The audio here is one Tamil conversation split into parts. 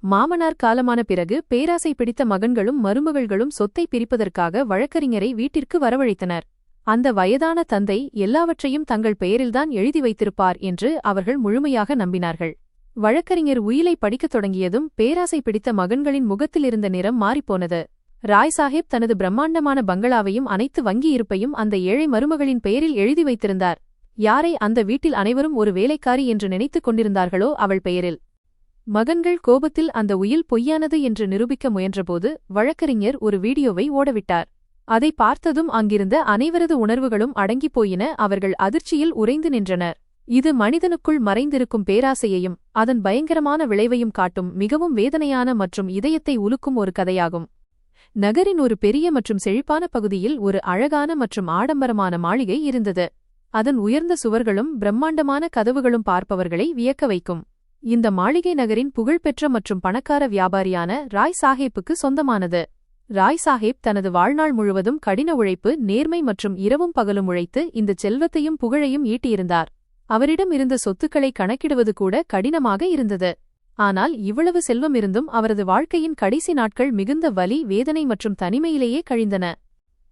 மாமனார் காலமான பிறகு பேராசை பிடித்த மகன்களும் மருமகள்களும் சொத்தை பிரிப்பதற்காக வழக்கறிஞரை வீட்டிற்கு வரவழைத்தனர். அந்த வயதான தந்தை எல்லாவற்றையும் தங்கள் பெயரில்தான் எழுதி வைத்திருப்பார் என்று அவர்கள் முழுமையாக நம்பினார்கள். வழக்கறிஞர் உயிலை படிக்கத் தொடங்கியதும் பேராசை பிடித்த மகன்களின் முகத்திலிருந்த நிறம் மாறிப்போனது. ராய் சாஹேப் தனது பிரம்மாண்டமான பங்களாவையும் அனைத்து வங்கி இருப்பையும் அந்த ஏழை மருமகளின் பெயரில் எழுதி வைத்திருந்தார். யாரை அந்த வீட்டில் அனைவரும் ஒரு வேலைக்காரி என்று நினைத்துக் கொண்டிருந்தார்களோ அவள் பெயரில். மகன்கள் கோபத்தில் அந்த உயில் பொய்யானது என்று நிரூபிக்க முயன்றபோது வழக்கறிஞர் ஒரு வீடியோவை ஓடவிட்டார். அதை பார்த்ததும் அங்கிருந்த அனைவரது உணர்வுகளும் அடங்கிப் போயின. அவர்கள் அதிர்ச்சியில் உறைந்து நின்றனர். இது மனிதனுக்குள் மறைந்திருக்கும் பேராசையையும் அதன் பயங்கரமான விளைவையும் காட்டும் மிகவும் வேதனையான மற்றும் இதயத்தை உலுக்கும் ஒரு கதையாகும். நகரின் ஒரு பெரிய மற்றும் செழிப்பான பகுதியில் ஒரு அழகான மற்றும் ஆடம்பரமான மாளிகை இருந்தது. அதன் உயர்ந்த சுவர்களும் பிரம்மாண்டமான கதவுகளும் பார்ப்பவர்களை வியக்க வைக்கும். இந்த மாளிகை நகரின் புகழ்பெற்ற மற்றும் பணக்கார வியாபாரியான ராய் சாஹேப்புக்கு சொந்தமானது. ராய் சாஹேப் தனது வாழ்நாள் முழுவதும் கடின உழைப்பு, நேர்மை மற்றும் இரவும் பகலும் உழைத்து இந்த செல்வத்தையும் புகழையும் ஈட்டியிருந்தார். அவரிடம் இருந்த சொத்துக்களை கணக்கிடுவது கூட கடினமாக இருந்தது. ஆனால் இவ்வளவு செல்வம் இருந்தும் அவரது வாழ்க்கையின் கடைசி நாட்கள் மிகுந்த வலி, வேதனை மற்றும் தனிமையிலேயே கழிந்தன.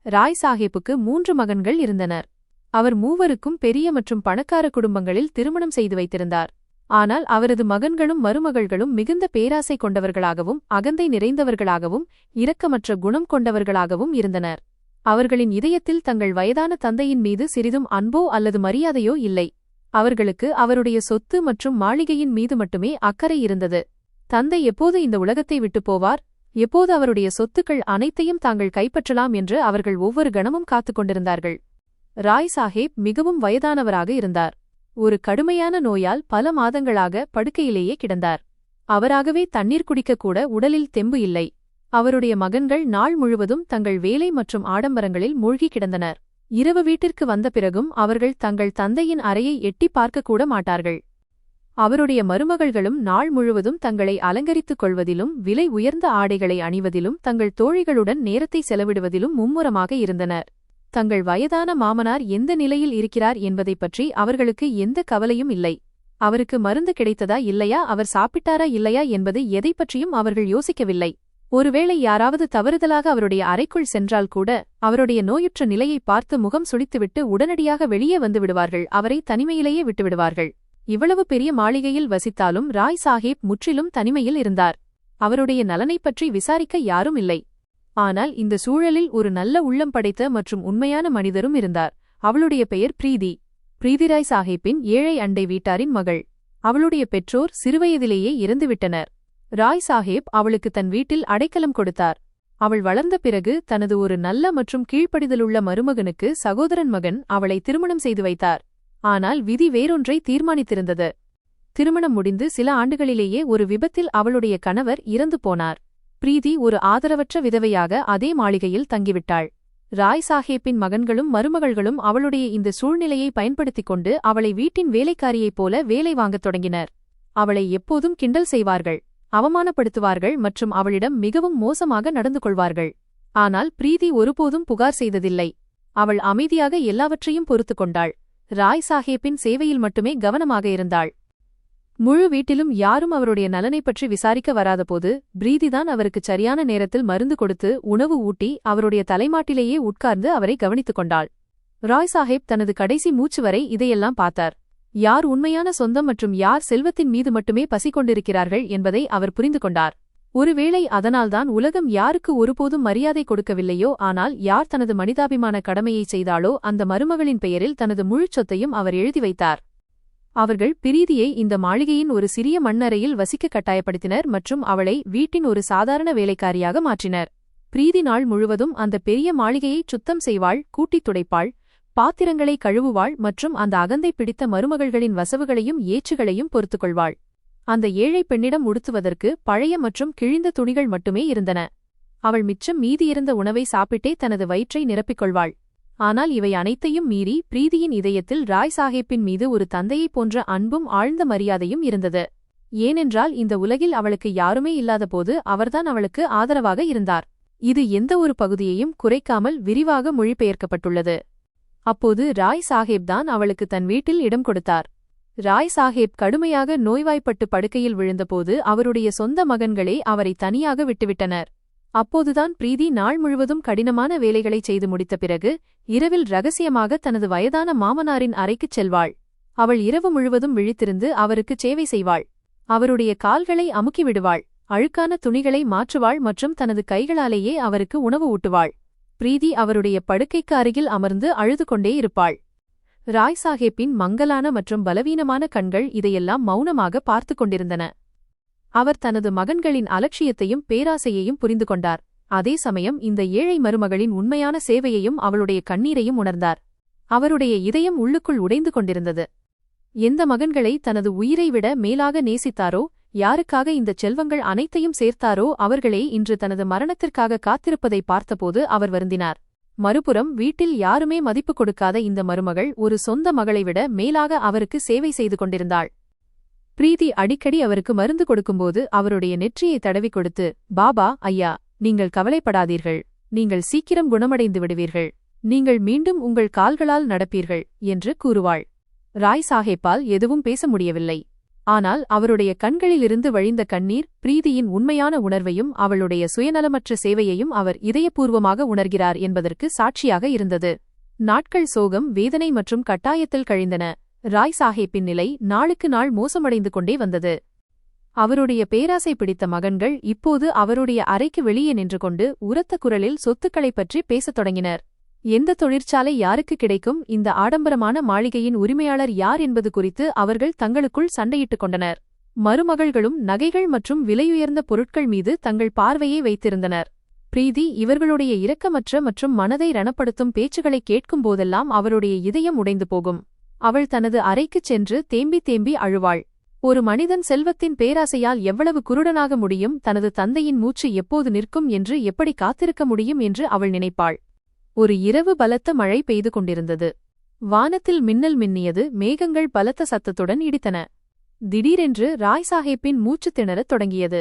ராய் சாஹேப்புக்கு 3 மகன்கள் இருந்தனர். அவர் மூவருக்கும் பெரிய மற்றும் பணக்கார குடும்பங்களில் திருமணம் செய்து வைத்திருந்தார். ஆனால் அவரது மகன்களும் மருமகள்களும் மிகுந்த பேராசை கொண்டவர்களாகவும் அகந்தை நிறைந்தவர்களாகவும் இரக்கமற்ற குணம் கொண்டவர்களாகவும் இருந்தனர். அவர்களின் இதயத்தில் தங்கள் வயதான தந்தையின் மீது சிறிதும் அன்போ அல்லது மரியாதையோ இல்லை. அவர்களுக்கு அவருடைய சொத்து மற்றும் மாளிகையின் மீது மட்டுமே அக்கறை இருந்தது. தந்தை எப்போது இந்த உலகத்தை விட்டுப் போவார், எப்போது அவருடைய சொத்துக்கள் அனைத்தையும் தாங்கள் கைப்பற்றலாம் என்று அவர்கள் ஒவ்வொரு கணமும் காத்துக் கொண்டிருந்தார்கள். ராய் சாஹேப் மிகவும் வயதானவராக இருந்தார். ஒரு கடுமையான நோயால் பல மாதங்களாக படுக்கையிலேயே கிடந்தார். அவராகவே தண்ணீர் குடிக்கக்கூட உடலில் தெம்பு இல்லை. அவருடைய மகன்கள் நாள் முழுவதும் தங்கள் வேலை மற்றும் ஆடம்பரங்களில் மூழ்கி கிடந்தனர். இரவு வீட்டிற்கு வந்த பிறகும் அவர்கள் தங்கள் தந்தையின் அறையை எட்டிப் பார்க்கக்கூட மாட்டார்கள். அவருடைய மருமகள்களும் நாள் முழுவதும் தங்களை அலங்கரித்துக் கொள்வதிலும் விலை உயர்ந்த ஆடைகளை அணிவதிலும் தங்கள் தோழிகளுடன் நேரத்தை செலவிடுவதிலும் மும்முரமாக இருந்தனர். தங்கள் வயதான மாமனார் எந்த நிலையில் இருக்கிறார் என்பதைப் பற்றி அவர்களுக்கு எந்த கவலையும் இல்லை. அவருக்கு மருந்து கிடைத்ததா இல்லையா, அவர் சாப்பிட்டாரா இல்லையா என்பது எதைப் பற்றியும் அவர்கள் யோசிக்கவில்லை. ஒருவேளை யாராவது தவறுதலாக அவருடைய அறைக்குள் சென்றால் கூட அவருடைய நோயுற்ற நிலையை பார்த்து முகம் சுளித்துவிட்டு உடனடியாக வெளியே வந்து விடுவார்கள். அவரை தனிமையிலேயே விட்டுவிடுவார்கள். இவ்வளவு பெரிய மாளிகையில் வசித்தாலும் ராய் சாஹேப் முற்றிலும் தனிமையில் இருந்தார். அவருடைய நலனைப் பற்றி விசாரிக்க யாரும் இல்லை. ஆனால் இந்த சூழலில் ஒரு நல்ல உள்ளம் படைத்த மற்றும் உண்மையான மனிதரும் இருந்தார். அவளுடைய பெயர் பிரீதி. பிரீதிராய் சாஹேப்பின் ஏழை அண்டை வீட்டாரின் மகள். அவளுடைய பெற்றோர் சிறுவயதிலேயே இறந்துவிட்டனர். ராய் சாஹேப் அவளுக்கு தன் வீட்டில் அடைக்கலம் கொடுத்தார். அவள் வளர்ந்த பிறகு தனது ஒரு நல்ல மற்றும் கீழ்ப்படிதலுள்ள மருமகனுக்கு சகோதரன் மகன் அவளை திருமணம் செய்து வைத்தார். ஆனால் விதி வேறொன்றை தீர்மானித்திருந்தது. திருமணம் முடிந்து சில ஆண்டுகளிலேயே ஒரு விபத்தில் அவளுடைய கணவர் இறந்து போனார். பிரீதி ஒரு ஆதரவற்ற விதவையாக அதே மாளிகையில் தங்கிவிட்டாள். ராய் சாஹேப்பின் மகன்களும் மருமகள்களும் அவளுடைய இந்த சூழ்நிலையை பயன்படுத்திக் கொண்டு அவளை வீட்டின் வேலைக்காரியைப் போல வேலை வாங்கத் தொடங்கினர். அவளை எப்போதும் கிண்டல் செய்வார்கள், அவமானப்படுத்துவார்கள் மற்றும் அவளிடம் மிகவும் மோசமாக நடந்து கொள்வார்கள். ஆனால் பிரீதி ஒருபோதும் புகார் செய்ததில்லை. அவள் அமைதியாக எல்லாவற்றையும் பொறுத்துக் கொண்டாள். ராய் சாஹேப்பின் சேவையில் மட்டுமே கவனமாக இருந்தாள். முழு வீட்டிலும் யாரும் அவருடைய நலனைப் பற்றி விசாரிக்க வராதபோது பிரீதிதான் அவருக்கு சரியான நேரத்தில் மருந்து கொடுத்து உணவு ஊட்டி அவருடைய தலைமாட்டிலேயே உட்கார்ந்து அவரை கவனித்துக் கொண்டாள். ராய் சாஹேப் தனது கடைசி மூச்சு வரை இதையெல்லாம் பார்த்தார். யார் உண்மையான சொந்தம் மற்றும் யார் செல்வத்தின் மீது மட்டுமே பசி கொண்டிருக்கிறார்கள் என்பதை அவர் புரிந்து கொண்டார். ஒருவேளை அதனால்தான் உலகம் யாருக்கு ஒருபோதும் மரியாதை கொடுக்கவில்லையோ, ஆனால் யார் தனது மனிதாபிமான கடமையை செய்தாளோ அந்த மருமகளின் பெயரில் தனது முழுச் சொத்தையும் அவர் எழுதி வைத்தார். அவர்கள் பிரீதியை இந்த மாளிகையின் ஒரு சிறிய மண்ணறையில் வசிக்க கட்டாயப்படுத்தினர் மற்றும் அவளை வீட்டின் ஒரு சாதாரண வேலைக்காரியாக மாற்றினர். பிரீதி நாள் முழுவதும் அந்த பெரிய மாளிகையை சுத்தம் செய்வாள், கூட்டித் துடைப்பாள், பாத்திரங்களை கழுவுவாள் மற்றும் அந்த அகந்தை பிடித்த மருமகள்களின் வசவுகளையும் ஏச்சுகளையும் பொறுத்துக்கொள்வாள். அந்த ஏழை பெண்ணிடம் உடுத்துவதற்கு பழைய மற்றும் கிழிந்த துணிகள் மட்டுமே இருந்தன. அவள் மிச்சம் மீதியிருந்த உணவை சாப்பிட்டே தனது வயிற்றை நிரப்பிக்கொள்வாள். ஆனால் இவை அனைத்தையும் மீறி பிரீதியின் இதயத்தில் ராய் சாஹேப்பின் மீது ஒரு தந்தையைப் போன்ற அன்பும் ஆழ்ந்த மரியாதையும் இருந்தது. ஏனென்றால் இந்த உலகில் அவளுக்கு யாருமே இல்லாதபோது அவர்தான் அவளுக்கு ஆதரவாக இருந்தார். இது எந்த ஒரு பகுதியையும் குறைக்காமல் விரிவாக மொழிபெயர்க்கப்பட்டுள்ளது. அப்போது ராய் சாஹேப் தான் அவளுக்கு தன் வீட்டில் இடம் கொடுத்தார். ராய் சாஹேப் கடுமையாக நோய்வாய்ப்பட்டு படுக்கையில் விழுந்தபோது அவருடைய சொந்த மகன்களே அவரை தனியாக விட்டுவிட்டனர். அப்போதுதான் பிரீதி நாள் முழுவதும் கடினமான வேலைகளைச் செய்து முடித்த பிறகு இரவில் ரகசியமாக தனது வயதான மாமனாரின் அறைக்குச் செல்வாள். அவள் இரவு முழுவதும் விழித்திருந்து அவருக்கு சேவை செய்வாள். அவருடைய கால்களை அமுக்கிவிடுவாள், அழுக்கான துணிகளை மாற்றுவாள் மற்றும் தனது கைகளாலேயே அவருக்கு உணவு ஊட்டுவாள். பிரீதி அவருடைய படுக்கைக்கு அருகில் அமர்ந்து அழுது கொண்டே இருப்பாள். ராய் சாஹேப்பின் மங்கலான மற்றும் பலவீனமான கண்கள் இதையெல்லாம் மௌனமாக பார்த்து கொண்டிருந்தன. அவர் தனது மகன்களின் அலட்சியத்தையும் பேராசையையும் புரிந்து கொண்டார். அதே சமயம் இந்த ஏழை மருமகளின் உண்மையான சேவையையும் அவளுடைய கண்ணீரையும் உணர்ந்தார். அவருடைய இதயம் உள்ளுக்குள் உடைந்து கொண்டிருந்தது. எந்த மகன்களை தனது உயிரை விட மேலாக நேசித்தாரோ, யாருக்காக இந்தச் செல்வங்கள் அனைத்தையும் சேர்த்தாரோ அவர்களே இன்று தனது மரணத்திற்காக காத்திருப்பதை பார்த்தபோது அவர் வருந்தினார். மறுபுறம் வீட்டில் யாருமே மதிப்பு கொடுக்காத இந்த மருமகள் ஒரு சொந்த மகளை விட மேலாக அவருக்கு சேவை செய்து கொண்டிருந்தாள். பிரீதி அடிக்கடி அவருக்கு மருந்து கொடுக்கும்போது அவருடைய நெற்றியை தடவி கொடுத்து, பாபா ஐயா, நீங்கள் கவலைப்படாதீர்கள், நீங்கள் சீக்கிரம் குணமடைந்து விடுவீர்கள், நீங்கள் மீண்டும் உங்கள் கால்களால் நடப்பீர்கள் என்று கூறுவாள். ராய் சாஹேப்பால் எதுவும் பேச முடியவில்லை. ஆனால் அவருடைய கண்களிலிருந்து வழிந்த கண்ணீர் பிரீதியின் உண்மையான உணர்வையும் அவளுடைய சுயநலமற்ற சேவையையும் அவர் இதயபூர்வமாக உணர்கிறார் என்பதற்கு சாட்சியாக இருந்தது. நாட்கள் சோகம், வேதனை மற்றும் கட்டாயத்தில் கழிந்தன. ராய் சாஹேப்பின் நிலை நாளுக்கு நாள் மோசமடைந்து கொண்டே வந்தது. அவருடைய பேராசை பிடித்த மகன்கள் இப்போது அவருடைய அறைக்கு வெளியே நின்று கொண்டு உரத்த குரலில் சொத்துக்களைப் பற்றி பேசத் தொடங்கினர். எந்த தொழிற்சாலை யாருக்கு கிடைக்கும், இந்த ஆடம்பரமான மாளிகையின் உரிமையாளர் யார் என்பது குறித்து அவர்கள் தங்களுக்குள் சண்டையிட்டுக் கொண்டனர். மருமகள்களும் நகைகள் மற்றும் விலையுயர்ந்த பொருட்கள் மீது தங்கள் பார்வையை வைத்திருந்தனர். பிரீதி இவர்களுடைய இரக்கமற்ற மற்றும் மனதை ரணப்படுத்தும் பேச்சுகளை கேட்கும் போதெல்லாம் அவருடைய இதயம் உடைந்து போகும். அவள் தனது அறைக்குச் சென்று தேம்பி தேம்பி அழுவாள். ஒரு மனிதன் செல்வத்தின் பேராசையால் எவ்வளவு குருடனாக முடியும், தனது தந்தையின் மூச்சு எப்போது நிற்கும் என்று எப்படி காத்திருக்க முடியும் என்று அவள் நினைப்பாள். ஒரு இரவு பலத்த மழை பெய்து கொண்டிருந்தது. வானத்தில் மின்னல் மின்னியது, மேகங்கள் பலத்த சத்தத்துடன் இடித்தன. திடீரென்று ராய் சாஹேப்பின் மூச்சு திணறத் தொடங்கியது.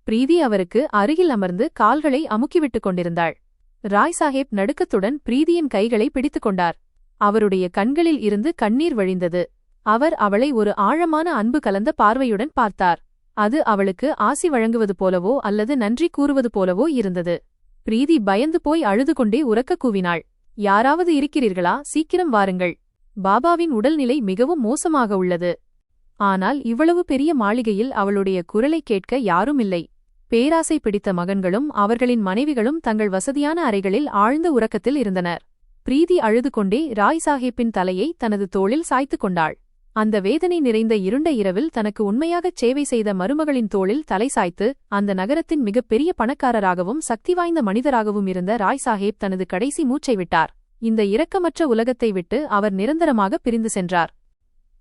பிரீதி அவருக்கு அருகில் அமர்ந்து கால்களை அமுக்கிவிட்டுக் கொண்டிருந்தாள். ராய் சாஹேப் நடுக்கத்துடன் பிரீதியின் கைகளை பிடித்துக் கொண்டார். அவருடைய கண்களில் இருந்து கண்ணீர் வழிந்தது. அவர் அவளை ஒரு ஆழமான அன்பு கலந்த பார்வையுடன் பார்த்தார். அது அவளுக்கு ஆசி வழங்குவது போலவோ அல்லது நன்றி கூறுவது போலவோ இருந்தது. பிரீதி பயந்து போய் அழுது கொண்டே உரக்க கூவினாள், யாராவது இருக்கிறீர்களா, சீக்கிரம் வாருங்கள், பாபாவின் உடல்நிலை மிகவும் மோசமாக உள்ளது. ஆனால் இவ்வளவு பெரிய மாளிகையில் அவளுடைய குரலை கேட்க யாரும் இல்லை. பேராசை பிடித்த மகன்களும் அவர்களின் மனைவிகளும் தங்கள் வசதியான அறைகளில் ஆழ்ந்த உறக்கத்தில் இருந்தனர். பிரீதி அழுது கொண்டே ராய் சாஹேப்பின் தலையை தனது தோளில் சாய்த்து கொண்டாள். அந்த வேதனை நிறைந்த இருண்ட இரவில் தனக்கு உண்மையாகச் சேவை செய்த மருமகளின் தோளில் தலை சாய்த்து, அந்த நகரத்தின் மிகப்பெரிய பணக்காரராகவும் சக்தி வாய்ந்த மனிதராகவும் இருந்த ராய் சாஹேப் தனது கடைசி மூச்சை விட்டார். இந்த இரக்கமற்ற உலகத்தை விட்டு அவர் நிரந்தரமாக பிரிந்து சென்றார்.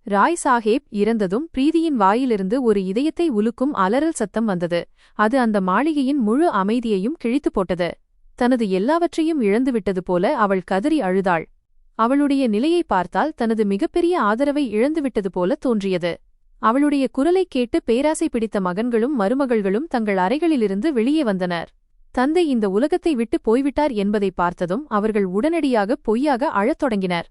ராய் சாஹேப் இறந்ததும் பிரீதியின் வாயிலிருந்து ஒரு இதயத்தை உலுக்கும் அலறல் சத்தம் வந்தது. அது அந்த மாளிகையின் முழு அமைதியையும் கிழித்து போட்டது. தனது எல்லாவற்றையும் இழந்துவிட்டது போல அவள் கதறி அழுதாள். அவளுடைய நிலையை பார்த்தால் தனது மிகப்பெரிய ஆதரவை இழந்துவிட்டது போல தோன்றியது. அவளுடைய குரலைக் கேட்டு பேராசை பிடித்த மகன்களும் மருமகள்களும் தங்கள் அறைகளிலிருந்து வெளியே வந்தனர். தந்தை இந்த உலகத்தை விட்டு போய்விட்டார் என்பதை பார்த்ததும் அவர்கள் உடனடியாக பொய்யாக அழத் தொடங்கினர்.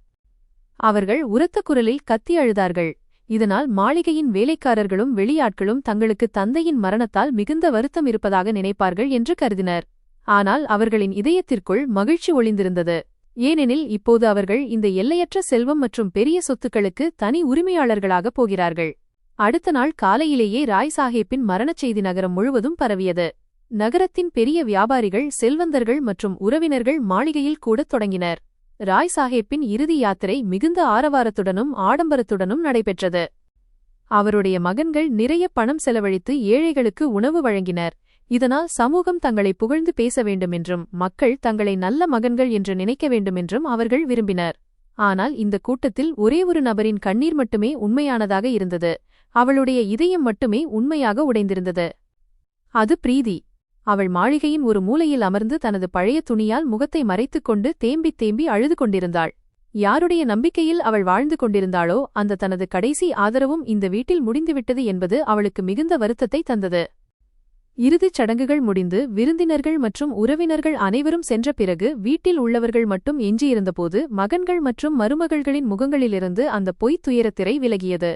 அவர்கள் உரத்த குரலில் கத்தி அழுதார்கள். இதனால் மாளிகையின் வேலைக்காரர்களும் வெளியாட்களும் தங்களுக்கு தந்தையின் மரணத்தால் மிகுந்த வருத்தம் இருப்பதாக நினைப்பார்கள் என்று கருதினர். ஆனால் அவர்களின் இதயத்திற்குள் மகிழ்ச்சி ஒளிந்திருந்தது. ஏனெனில் இப்போது அவர்கள் இந்த எல்லையற்ற செல்வம் மற்றும் பெரிய சொத்துக்களுக்கு தனி உரிமையாளர்களாகப் போகிறார்கள். அடுத்த நாள் காலையிலேயே ராய் சாஹேப்பின் மரணச் செய்தி நகரம் முழுவதும் பரவியது. நகரத்தின் பெரிய வியாபாரிகள், செல்வந்தர்கள் மற்றும் உறவினர்கள் மாளிகையில் கூடத் தொடங்கினர். ராய் சாஹேப்பின் இறுதி யாத்திரை மிகுந்த ஆரவாரத்துடனும் ஆடம்பரத்துடனும் நடைபெற்றது. அவருடைய மகன்கள் நிறைய பணம் செலவழித்து ஏழைகளுக்கு உணவு வழங்கினர். இதனால் சமூகம் தங்களை புகழ்ந்து பேச வேண்டுமென்றும் மக்கள் தங்களை நல்ல மகன்கள் என்று நினைக்க வேண்டுமென்றும் அவர்கள் விரும்பினர். ஆனால் இந்த கூட்டத்தில் ஒரே ஒரு நபரின் கண்ணீர் மட்டுமே உண்மையானதாக இருந்தது. அவளுடைய இதயம் மட்டுமே உண்மையாக உடைந்திருந்தது. அது பிரீதி. அவள் மாளிகையின் ஒரு மூலையில் அமர்ந்து தனது பழைய துணியால் முகத்தை மறைத்துக் கொண்டு தேம்பித் தேம்பி அழுது கொண்டிருந்தாள். யாருடைய நம்பிக்கையில் அவள் வாழ்ந்து கொண்டிருந்தாளோ அந்த தனது கடைசி ஆதரவும் இந்த வீட்டில் முடிந்துவிட்டது என்பது அவளுக்கு மிகுந்த வருத்தத்தை தந்தது. இறுதிச் சடங்குகள் முடிந்து விருந்தினர்கள் மற்றும் உறவினர்கள் அனைவரும் சென்ற பிறகு வீட்டில் உள்ளவர்கள் மட்டும் எஞ்சியிருந்தபோது மகன்கள் மற்றும் மருமகள்களின் முகங்களிலிருந்து அந்த பொய்த் துயரத்திரை விலகியது.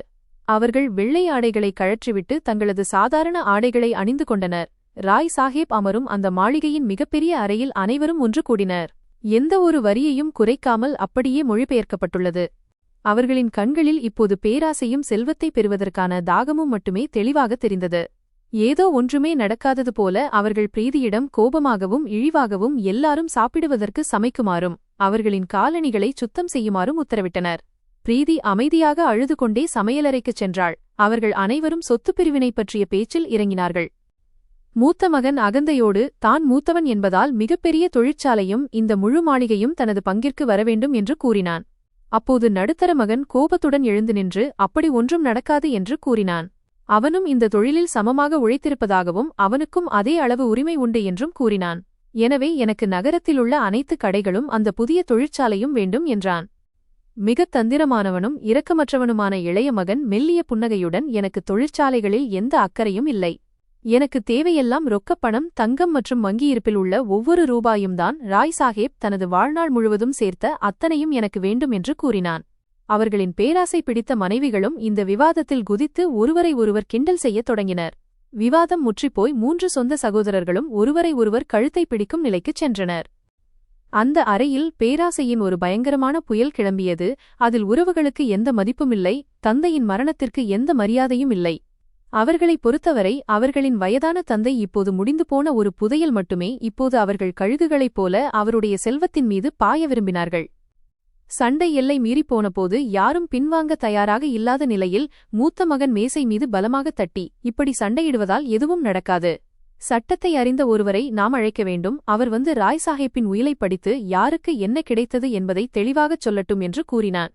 அவர்கள் வெள்ளை ஆடைகளை கழற்றிவிட்டு தங்களது சாதாரண ஆடைகளை அணிந்து கொண்டனர். ராய் சாஹேப் அமரும் அந்த மாளிகையின் மிகப்பெரிய அறையில் அனைவரும் ஒன்று கூடினர். எந்த ஒரு வரியையும் குறைக்காமல் அப்படியே மொழிபெயர்க்கப்பட்டுள்ளது. அவர்களின் கண்களில் இப்போது பேராசையும் செல்வத்தை பெறுவதற்கான தாகமும் மட்டுமே தெளிவாக தெரிந்தது. ஏதோ ஒன்றுமே நடக்காதது போல அவர்கள் பிரீதியிடம் கோபமாகவும் இழிவாகவும் எல்லாரும் சாப்பிடுவதற்கு சமைக்குமாறும் அவர்களின் காலணிகளை சுத்தம் செய்யுமாறும் உத்தரவிட்டனர். பிரீதி அமைதியாக அழுது கொண்டே சமையலறைக்குச் சென்றாள். அவர்கள் அனைவரும் சொத்து பிரிவினை பற்றிய பேச்சில் இறங்கினார்கள். மூத்த மகன் அகந்தையோடு தான் மூத்தவன் என்பதால் மிகப்பெரிய தொழிற்சாலையும் இந்த முழு மாளிகையும் தனது பங்கிற்கு வரவேண்டும் என்று கூறினான். அப்போது நடுத்தர மகன் கோபத்துடன் எழுந்து நின்று அப்படி ஒன்றும் நடக்காது என்று கூறினான். அவனும் இந்த தொழிலில் சமமாக உழைத்திருப்பதாகவும் அவனுக்கும் அதே அளவு உரிமை உண்டு என்றும் கூறினான். எனவே எனக்கு நகரத்திலுள்ள அனைத்து கடைகளும் அந்த புதிய தொழிற்சாலையும் வேண்டும் என்றான். மிகத் தந்திரமானவனும் இரக்கமற்றவனுமான இளைய மகன் மெல்லிய புன்னகையுடன் எனக்கு தொழிற்சாலைகளில் எந்த அக்கறையும் இல்லை. எனக்கு தேவையெல்லாம் ரொக்கப்பணம், தங்கம் மற்றும் வங்கியிருப்பில் உள்ள ஒவ்வொரு ரூபாயும்தான். ராய் சாஹேப் தனது வாழ்நாள் முழுவதும் சேர்த்த அத்தனையும் எனக்கு வேண்டும் என்று கூறினான். அவர்களின் பேராசை பிடித்த மனைவிகளும் இந்த விவாதத்தில் குதித்து ஒருவரை ஒருவர் கிண்டல் செய்யத் தொடங்கினர். விவாதம் முற்றிப்போய் 3 சொந்த சகோதரர்களும் ஒருவரை ஒருவர் கழுத்தை பிடிக்கும் நிலைக்குச் சென்றனர். அந்த அறையில் பேராசையின் ஒரு பயங்கரமான புயல் கிளம்பியது. அதில் உறவுகளுக்கு எந்த மதிப்புமில்லை, தந்தையின் மரணத்திற்கு எந்த மரியாதையும் இல்லை. அவர்களைப் பொறுத்தவரை அவர்களின் வயதான தந்தை இப்போது முடிந்து போன ஒரு புதையல் மட்டுமே. இப்போது அவர்கள் கழுகுகளைப் போல அவருடைய செல்வத்தின் மீது பாய விரும்பினார்கள். சண்டை எல்லை மீறிப்போனபோது யாரும் பின்வாங்க தயாராக இல்லாத நிலையில் மூத்த மகன் மேசை மீது பலமாக தட்டி, இப்படி சண்டையிடுவதால் எதுவும் நடக்காது. சட்டத்தை அறிந்த ஒருவரை நாம் அழைக்க வேண்டும். அவர் வந்து ராய் சாஹேப்பின் உயிலை படித்து யாருக்கு என்ன கிடைத்தது என்பதை தெளிவாகச் சொல்லட்டும் என்று கூறினான்.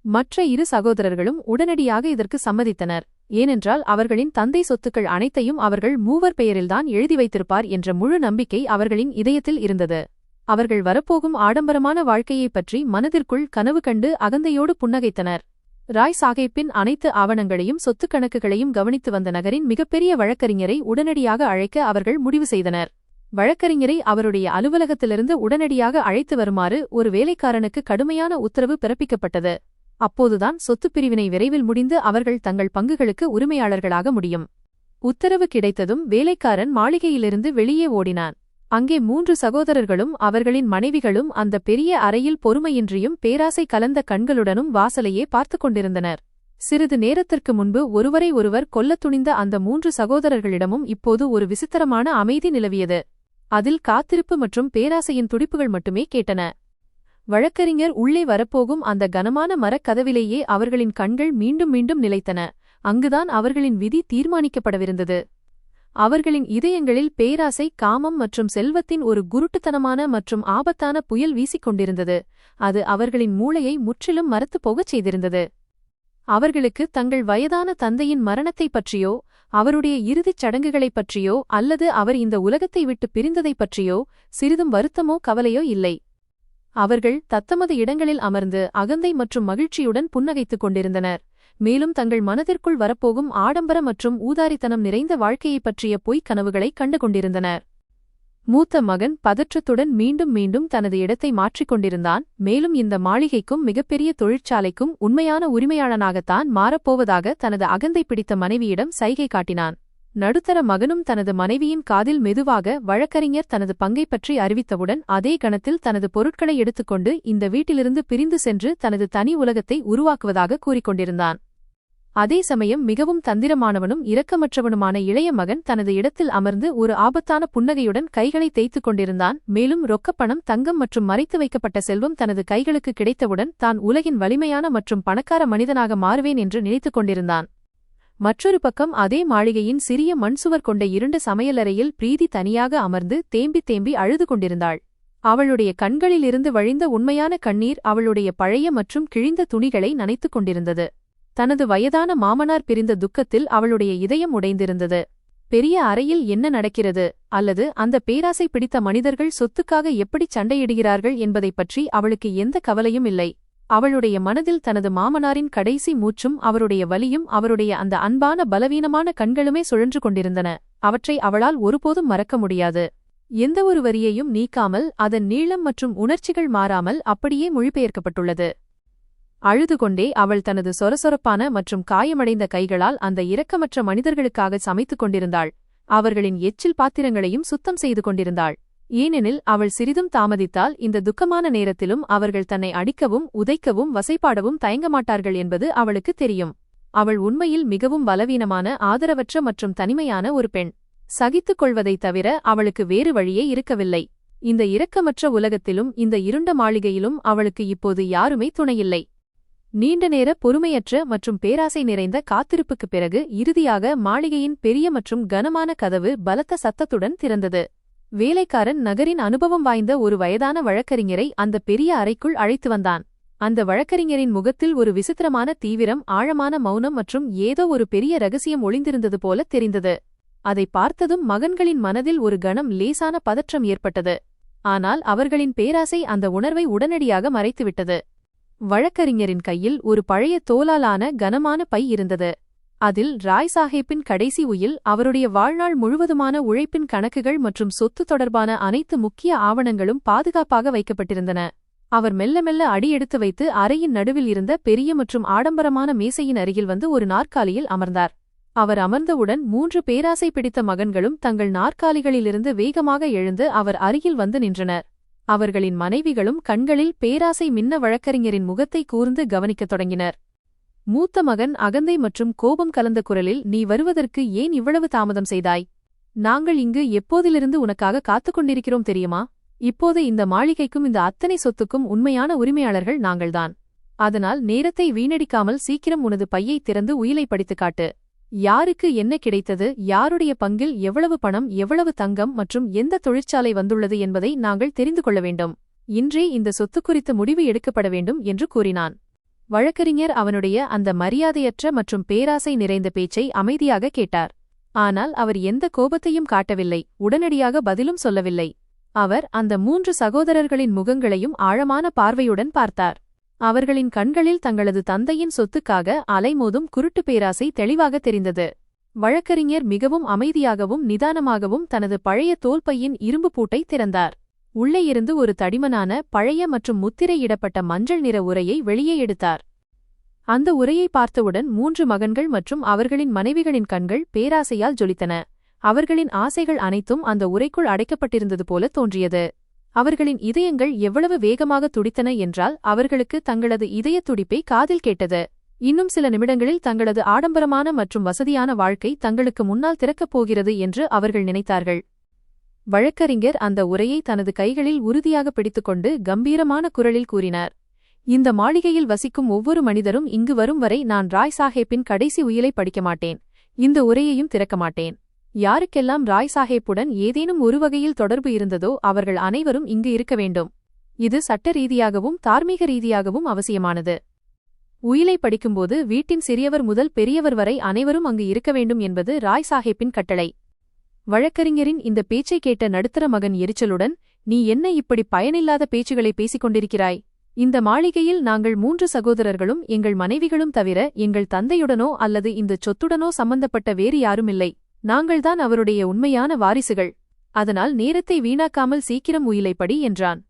மற்ற 2 சகோதரர்களும் உடனடியாக இதற்கு சம்மதித்தனர். ஏனென்றால் அவர்களின் தந்தை சொத்துக்கள் அனைத்தையும் அவர்கள் மூவர் பெயரில்தான் எழுதி வைத்திருப்பார் என்ற முழு நம்பிக்கை அவர்களின் இதயத்தில் இருந்தது. அவர்கள் வரப்போகும் ஆடம்பரமான வாழ்க்கையைப் பற்றி மனதிற்குள் கனவு கண்டு அகந்தையோடு புன்னகைத்தனர். ராய் சாஹேப்பின் அனைத்து ஆவணங்களையும் சொத்துக் கணக்குகளையும் கவனித்து வந்த நகரின் மிகப்பெரிய வழக்கறிஞரை உடனடியாக அழைக்க அவர்கள் முடிவு செய்தனர். வழக்கறிஞரை அவருடைய அலுவலகத்திலிருந்து உடனடியாக அழைத்து வருமாறு ஒரு வேலைக்காரனுக்கு கடுமையான உத்தரவு பிறப்பிக்கப்பட்டது. அப்போதுதான் சொத்துப் பிரிவினை விரைவில் முடிந்து அவர்கள் தங்கள் பங்குகளுக்கு உரிமையாளர்களாக முடியும். உத்தரவு கிடைத்ததும் வேலைக்காரன் மாளிகையிலிருந்து வெளியே ஓடினான். அங்கே 3 சகோதரர்களும் அவர்களின் மனைவிகளும் அந்த பெரிய அறையில் பொறுமையின்றியும் பேராசை கலந்த கண்களுடனும் வாசலையே பார்த்துக் கொண்டிருந்தனர். சிறிது நேரத்திற்கு முன்பு ஒருவரை ஒருவர் கொல்லத் துணிந்த அந்த 3 சகோதரர்களிடமும் இப்போது ஒரு விசித்திரமான அமைதி நிலவியது. அதில் காத்திருப்பு மற்றும் பேராசையின் துடிப்புகள் மட்டுமே கேட்டன. வழக்கறிஞர் உள்ளே வரப்போகும் அந்த கனமான மரக்கதவிலேயே அவர்களின் கண்கள் மீண்டும் மீண்டும் நிலைத்தன. அங்குதான் அவர்களின் விதி தீர்மானிக்கப்படவிருந்தது. அவர்களின் இதயங்களில் பேராசை, காமம் மற்றும் செல்வத்தின் ஒரு குருட்டுத்தனமான மற்றும் ஆபத்தான புயல் வீசிக்கொண்டிருந்தது. அது அவர்களின் மூளையை முற்றிலும் மரத்துப் போகச் செய்திருந்தது. அவர்களுக்கு தங்கள் வயதான தந்தையின் மரணத்தைப் பற்றியோ, அவருடைய இறுதிச் சடங்குகளைப் பற்றியோ அல்லது அவர் இந்த உலகத்தை விட்டு பிரிந்ததைப் பற்றியோ சிறிதும் வருத்தமோ கவலையோ இல்லை. அவர்கள் தத்தமது இடங்களில் அமர்ந்து அகந்தை மற்றும் மகிழ்ச்சியுடன் புன்னகைத்துக் கொண்டிருந்தனர். மேலும் தங்கள் மனதிற்குள் வரப்போகும் ஆடம்பர மற்றும் ஊதாரித்தனம் நிறைந்த வாழ்க்கையைப் பற்றிய பொய்க் கனவுகளை கண்டு கொண்டிருந்தனர். மூத்த மகன் பதற்றத்துடன் மீண்டும் மீண்டும் தனது இடத்தை மாற்றிக்கொண்டிருந்தான். மேலும் இந்த மாளிகைக்கும் மிகப்பெரிய தொழிற்சாலைக்கும் உண்மையான உரிமையாளனாகத்தான் மாறப்போவதாக தனது அகந்தை பிடித்த மனைவியிடம் சைகை காட்டினான். நடுத்தர மகனும் தனது மனைவியின் காதில் மெதுவாக வழக்கறிஞர் தனது பங்கை பற்றி அறிவித்தவுடன் அதே கணத்தில் தனது பொருட்களை எடுத்துக்கொண்டு இந்த வீட்டிலிருந்து பிரிந்து சென்று தனது தனி உலகத்தை உருவாக்குவதாக கூறிக்கொண்டிருந்தான். அதே சமயம் மிகவும் தந்திரமானவனும் இரக்கமற்றவனுமான இளைய மகன் தனது இடத்தில் அமர்ந்து ஒரு ஆபத்தான புன்னகையுடன் கைகளை தேய்த்துக் கொண்டிருந்தான். மேலும் ரொக்கப்பணம், தங்கம் மற்றும் மறைத்து வைக்கப்பட்ட செல்வம் தனது கைகளுக்கு கிடைத்தவுடன் தான் உலகின் வலிமையான மற்றும் பணக்கார மனிதனாக மாறுவேன் என்று நினைத்துக் கொண்டிருந்தான். மற்றொரு பக்கம் அதே மாளிகையின் சிறிய மண்சுவர் கொண்ட 2 சமையலறையில் பிரீதி தனியாக அமர்ந்து தேம்பி தேம்பி அழுது கொண்டிருந்தாள். அவளுடைய கண்களிலிருந்து வழிந்த உண்மையான கண்ணீர் அவளுடைய பழைய மற்றும் கிழிந்த துணிகளை நனைத்துக் கொண்டிருந்தது. தனது வயதான மாமனார் பிரிந்த துக்கத்தில் அவளுடைய இதயம் உடைந்திருந்தது. பெரிய அறையில் என்ன நடக்கிறது, அல்லது அந்த பேராசை பிடித்த மனிதர்கள் சொத்துக்காக எப்படி சண்டையிடுகிறார்கள் என்பதைப் பற்றி அவளுக்கு எந்த கவலையும் இல்லை. அவளுடைய மனதில் தனது மாமனாரின் கடைசி மூச்சும் அவருடைய வலியும் அவருடைய அந்த அன்பான பலவீனமான கண்களுமே சுழன்று கொண்டிருந்தன. அவற்றை அவளால் ஒருபோதும் மறக்க முடியாது. எந்தவொரு வரியையும் நீக்காமல், அதன் நீளம் மற்றும் உணர்ச்சிகள் மாறாமல் அப்படியே மொழிபெயர்க்கப்பட்டுள்ளது. அழுது கொண்டே அவள் தனது சொரசொரப்பான மற்றும் காயமடைந்த கைகளால் அந்த இரக்கமற்ற மனிதர்களுக்காக சமைத்துக் கொண்டிருந்தாள். அவர்களின் எச்சில் பாத்திரங்களையும் சுத்தம் செய்து கொண்டிருந்தாள். ஏனெனில் அவள் சிறிதும் தாமதித்தால் இந்த துக்கமான நேரத்திலும் அவர்கள் தன்னை அடிக்கவும் உதைக்கவும் வசைபாடவும் தயங்கமாட்டார்கள் என்பது அவளுக்கு தெரியும். அவள் உண்மையில் மிகவும் பலவீனமான, ஆதரவற்ற மற்றும் தனிமையான ஒரு பெண். சகித்துக் கொள்வதைத் தவிர அவளுக்கு வேறு வழியே இருக்கவில்லை. இந்த இரக்கமற்ற உலகத்திலும் இந்த இருண்ட மாளிகையிலும் அவளுக்கு இப்போது யாருமே துணையில்லை. நீண்ட நேர பொறுமையற்ற மற்றும் பேராசை நிறைந்த காத்திருப்புக்குப் பிறகு இறுதியாக மாளிகையின் பெரிய மற்றும் கனமான கதவு பலத்த சத்தத்துடன் திறந்தது. வேலைக்காரன் நகரின் அனுபவம் வாய்ந்த ஒரு வயதான வழக்கறிஞரை அந்த பெரிய அறைக்குள் அழைத்து வந்தான். அந்த வழக்கறிஞரின் முகத்தில் ஒரு விசித்திரமான தீவிரம், ஆழமான மௌனம் மற்றும் ஏதோ ஒரு பெரிய ரகசியம் ஒளிந்திருந்தது போல தெரிந்தது. அதை பார்த்ததும் மகன்களின் மனதில் ஒரு கணம் லேசான பதற்றம் ஏற்பட்டது. ஆனால் அவர்களின் பேராசை அந்த உணர்வை உடனடியாக மறைத்துவிட்டது. வழக்கறிஞரின் கையில் ஒரு பழைய தோலாலான கனமான பை இருந்தது. அதில் ராய் சாஹேப்பின் கடைசி உயில், அவருடைய வாழ்நாள் முழுவதுமான உழைப்பின் கணக்குகள் மற்றும் சொத்து தொடர்பான அனைத்து முக்கிய ஆவணங்களும் பாதுகாப்பாக வைக்கப்பட்டிருந்தன. அவர் மெல்ல மெல்ல அடியெடுத்து வைத்து அறையின் நடுவில் இருந்த பெரிய மற்றும் ஆடம்பரமான மேசையின் அருகில் வந்து ஒரு நாற்காலியில் அமர்ந்தார். அவர் அமர்ந்தவுடன் 3 பேராசை பிடித்த மகன்களும் தங்கள் நாற்காலிகளிலிருந்து வேகமாக எழுந்து அவர் அருகில் வந்து நின்றனர். அவர்களின் மனைவிகளும் கண்களில் பேராசை மின்ன வழக்கறிஞரின் முகத்தை கூர்ந்து கவனிக்கத் தொடங்கினர். மூத்த மகன் அகந்தை மற்றும் கோபம் கலந்த குரலில், நீ வருவதற்கு ஏன் இவ்வளவு தாமதம் செய்தாய்? நாங்கள் இங்கு எப்போதிலிருந்து உனக்காக காத்துக் கொண்டிருக்கிறோம் தெரியுமா? இப்போது இந்த மாளிகைக்கும் இந்த அத்தனை சொத்துக்கும் உண்மையான உரிமையாளர்கள் நாங்கள்தான். அதனால் நேரத்தை வீணடிக்காமல் சீக்கிரம் உனது பையை திறந்து உயிலை படித்துக் காட்டு. யாருக்கு என்ன கிடைத்தது, யாருடைய பங்கில் எவ்வளவு பணம், எவ்வளவு தங்கம் மற்றும் எந்த தொழிற்சாலை வந்துள்ளது என்பதை நாங்கள் தெரிந்து கொள்ள வேண்டும். இன்றே இந்த சொத்து குறித்த முடிவு எடுக்கப்பட வேண்டும் என்று கூறினான். வழக்கறிஞர் அவனுடைய அந்த மரியாதையற்ற மற்றும் பேராசை நிறைந்த பேச்சை அமைதியாக கேட்டார். ஆனால் அவர் எந்த கோபத்தையும் காட்டவில்லை, உடனடியாக பதிலும் சொல்லவில்லை. அவர் அந்த 3 சகோதரர்களின் முகங்களையும் ஆழமான பார்வையுடன் பார்த்தார். அவர்களின் கண்களில் தங்களது தந்தையின் சொத்துக்காக அலைமோதும் குருட்டு பேராசை தெளிவாக தெரிந்தது. வழக்கறிஞர் மிகவும் அமைதியாகவும் நிதானமாகவும் தனது பழைய தோல்பையின் இரும்பு பூட்டை திறந்தார். உள்ளே இருந்து ஒரு தடிமனான, பழைய மற்றும் முத்திரையிடப்பட்ட மஞ்சள் நிற உரையை வெளியே எடுத்தார். அந்த உரையை பார்த்தவுடன் 3 மகன்கள் மற்றும் அவர்களின் மனைவிகளின் கண்கள் பேராசையால் ஜொலித்தன. அவர்களின் ஆசைகள் அனைத்தும் அந்த உரைக்குள் அடைக்கப்பட்டிருந்தது போல தோன்றியது. அவர்களின் இதயங்கள் எவ்வளவு வேகமாக துடித்தன என்றால் அவர்களுக்கு தங்களது இதயத் துடிப்பை காதில் கேட்டது. இன்னும் சில நிமிடங்களில் தங்களது ஆடம்பரமான மற்றும் வசதியான வாழ்க்கை தங்களுக்கு முன்னால் திறக்கப் போகிறது என்று அவர்கள் நினைத்தார்கள். வழக்கறிஞர் அந்த உரையை தனது கைகளில் உறுதியாக பிடித்துக்கொண்டு கம்பீரமான குரலில் கூறினார், இந்த மாளிகையில் வசிக்கும் ஒவ்வொரு மனிதரும் இங்கு வரும் வரை நான் ராய் சாஹேப்பின் கடைசி உயிலை படிக்க மாட்டேன். இந்த உரையையும் திறக்க மாட்டேன். யாருக்கெல்லாம் ராய் சாஹேப்புடன் ஏதேனும் ஒரு வகையில் தொடர்பு இருந்ததோ அவர்கள் அனைவரும் இங்கு இருக்க வேண்டும். இது சட்ட ரீதியாகவும் தார்மீக ரீதியாகவும் அவசியமானது. உயிலை படிக்கும்போது வீட்டின் சிறியவர் முதல் பெரியவர் வரை அனைவரும் அங்கு இருக்க வேண்டும் என்பது ராய் சாஹேப்பின் கட்டளை. வழக்கறிஞரின் இந்த பேச்சை கேட்ட நடுத்தர மகன் எரிச்சலுடன், நீ என்ன இப்படி பயனில்லாத பேச்சுகளை பேசிக் கொண்டிருக்கிறாய்? இந்த மாளிகையில் நாங்கள் 3 சகோதரர்களும் எங்கள் மனைவிகளும் தவிர எங்கள் தந்தையுடனோ அல்லது இந்த சொத்துடனோ சம்பந்தப்பட்ட வேறு யாருமில்லை. நாங்கள்தான் அவருடைய உண்மையான வாரிசுகள். அதனால் நேரத்தை வீணாக்காமல் சீக்கிரம் உயிலை படி என்றான்.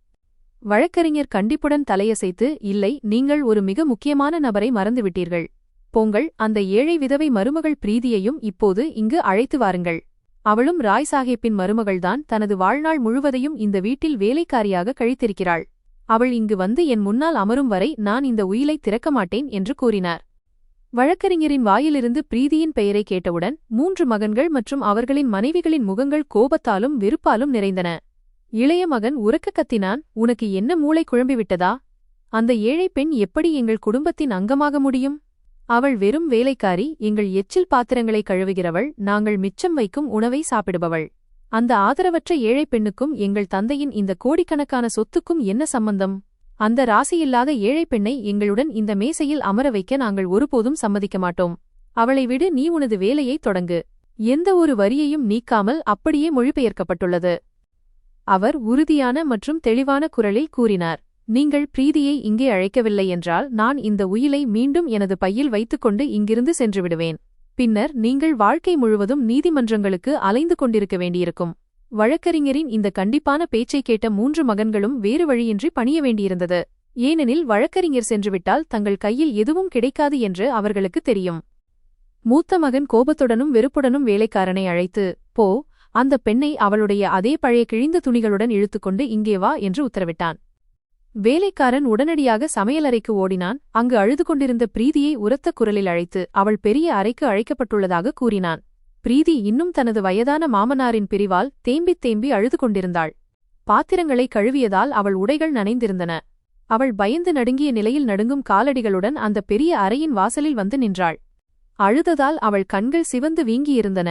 வழக்கறிஞர் கண்டிப்புடன் தலையசைத்து, இல்லை, நீங்கள் ஒரு மிக முக்கியமான நபரை மறந்துவிட்டீர்கள். போங்கள், அந்த ஏழை விதவை மருமகள் பிரீதியையும் இப்போது இங்கு அழைத்து வாருங்கள். அவளும் ராய் சாஹேப்பின் மருமகள்தான். தனது வாழ்நாள் முழுவதையும் இந்த வீட்டில் வேலைக்காரியாக கழித்திருக்கிறாள். அவள் இங்கு வந்து என் முன்னால் அமரும் வரை நான் இந்த உயிலை திறக்க மாட்டேன் என்று கூறினார். வழக்கறிஞரின் வாயிலிருந்து பிரீதியின் பெயரை கேட்டவுடன் 3 மகன்கள் மற்றும் அவர்களின் மனைவிகளின் முகங்கள் கோபத்தாலும் வெறுப்பாலும் நிறைந்தன. இளைய மகன் உரக்க கத்தினான், உனக்கு என்ன மூளை குழம்பிவிட்டதா? அந்த ஏழை பெண் எப்படி எங்கள் குடும்பத்தின் அங்கமாக முடியும்? அவள் வெறும் வேலைக்காரி, எங்கள் எச்சில் பாத்திரங்களை கழுவுகிறவள், நாங்கள் மிச்சம் வைக்கும் உணவை சாப்பிடுபவள். அந்த ஆதரவற்ற ஏழை பெண்ணுக்கும் எங்கள் தந்தையின் இந்த கோடிக்கணக்கான சொத்துக்கும் என்ன சம்பந்தம்? அந்த ராசியில்லாத ஏழை பெண்ணை எங்களுடன் இந்த மேசையில் அமர வைக்க நாங்கள் ஒருபோதும் சம்மதிக்க மாட்டோம். அவளை விடு, நீ உனது வேலையை தொடங்கு. எந்த ஒரு வரியையும் நீக்காமல் அப்படியே மொழிபெயர்க்கப்பட்டுள்ளது. அவர் உறுதியான மற்றும் தெளிவான குரலில் கூறினார், நீங்கள் பிரீதியை இங்கே அழைக்கவில்லை என்றால் நான் இந்த உயிலை மீண்டும் எனது பையில் வைத்துக்கொண்டு இங்கிருந்து சென்றுவிடுவேன். பின்னர் நீங்கள் வாழ்க்கை முழுவதும் நீதிமன்றங்களுக்கு அலைந்து கொண்டிருக்க வேண்டியிருக்கும். வழக்கறிஞரின் இந்த கண்டிப்பான பேச்சை கேட்ட 3 மகன்களும் வேறு வழியின்றி பணிய வேண்டியிருந்தது. ஏனெனில் வழக்கறிஞர் சென்றுவிட்டால் தங்கள் கையில் எதுவும் கிடைக்காது என்று அவர்களுக்கு தெரியும். மூத்த மகன் கோபத்துடனும் வெறுப்புடனும் வேலைக்காரனை அழைத்து, போ, அந்த பெண்ணை அவளுடைய அதே பழைய கிழிந்த துணிகளுடன் இழுத்துக்கொண்டு இங்கே வா என்று உத்தரவிட்டான். வேலைக்காரன் உடனடியாக சமையலறைக்கு ஓடினான். அங்கு அழுது கொண்டிருந்த பிரீதியை உரத்த குரலில் அழைத்து அவள் பெரிய அறைக்கு அழைக்கப்பட்டுள்ளதாக கூறினான். பிரீதி இன்னும் தனது வயதான மாமனாரின் பிரிவால் தேம்பித் தேம்பி அழுது கொண்டிருந்தாள். பாத்திரங்களை கழுவியதால் அவள் உடைகள் நனைந்திருந்தன. அவள் பயந்து நடுங்கிய நிலையில் நடுங்கும் காலடிகளுடன் அந்த பெரிய அறையின் வாசலில் வந்து நின்றாள். அழுததால் அவள் கண்கள் சிவந்து வீங்கியிருந்தன.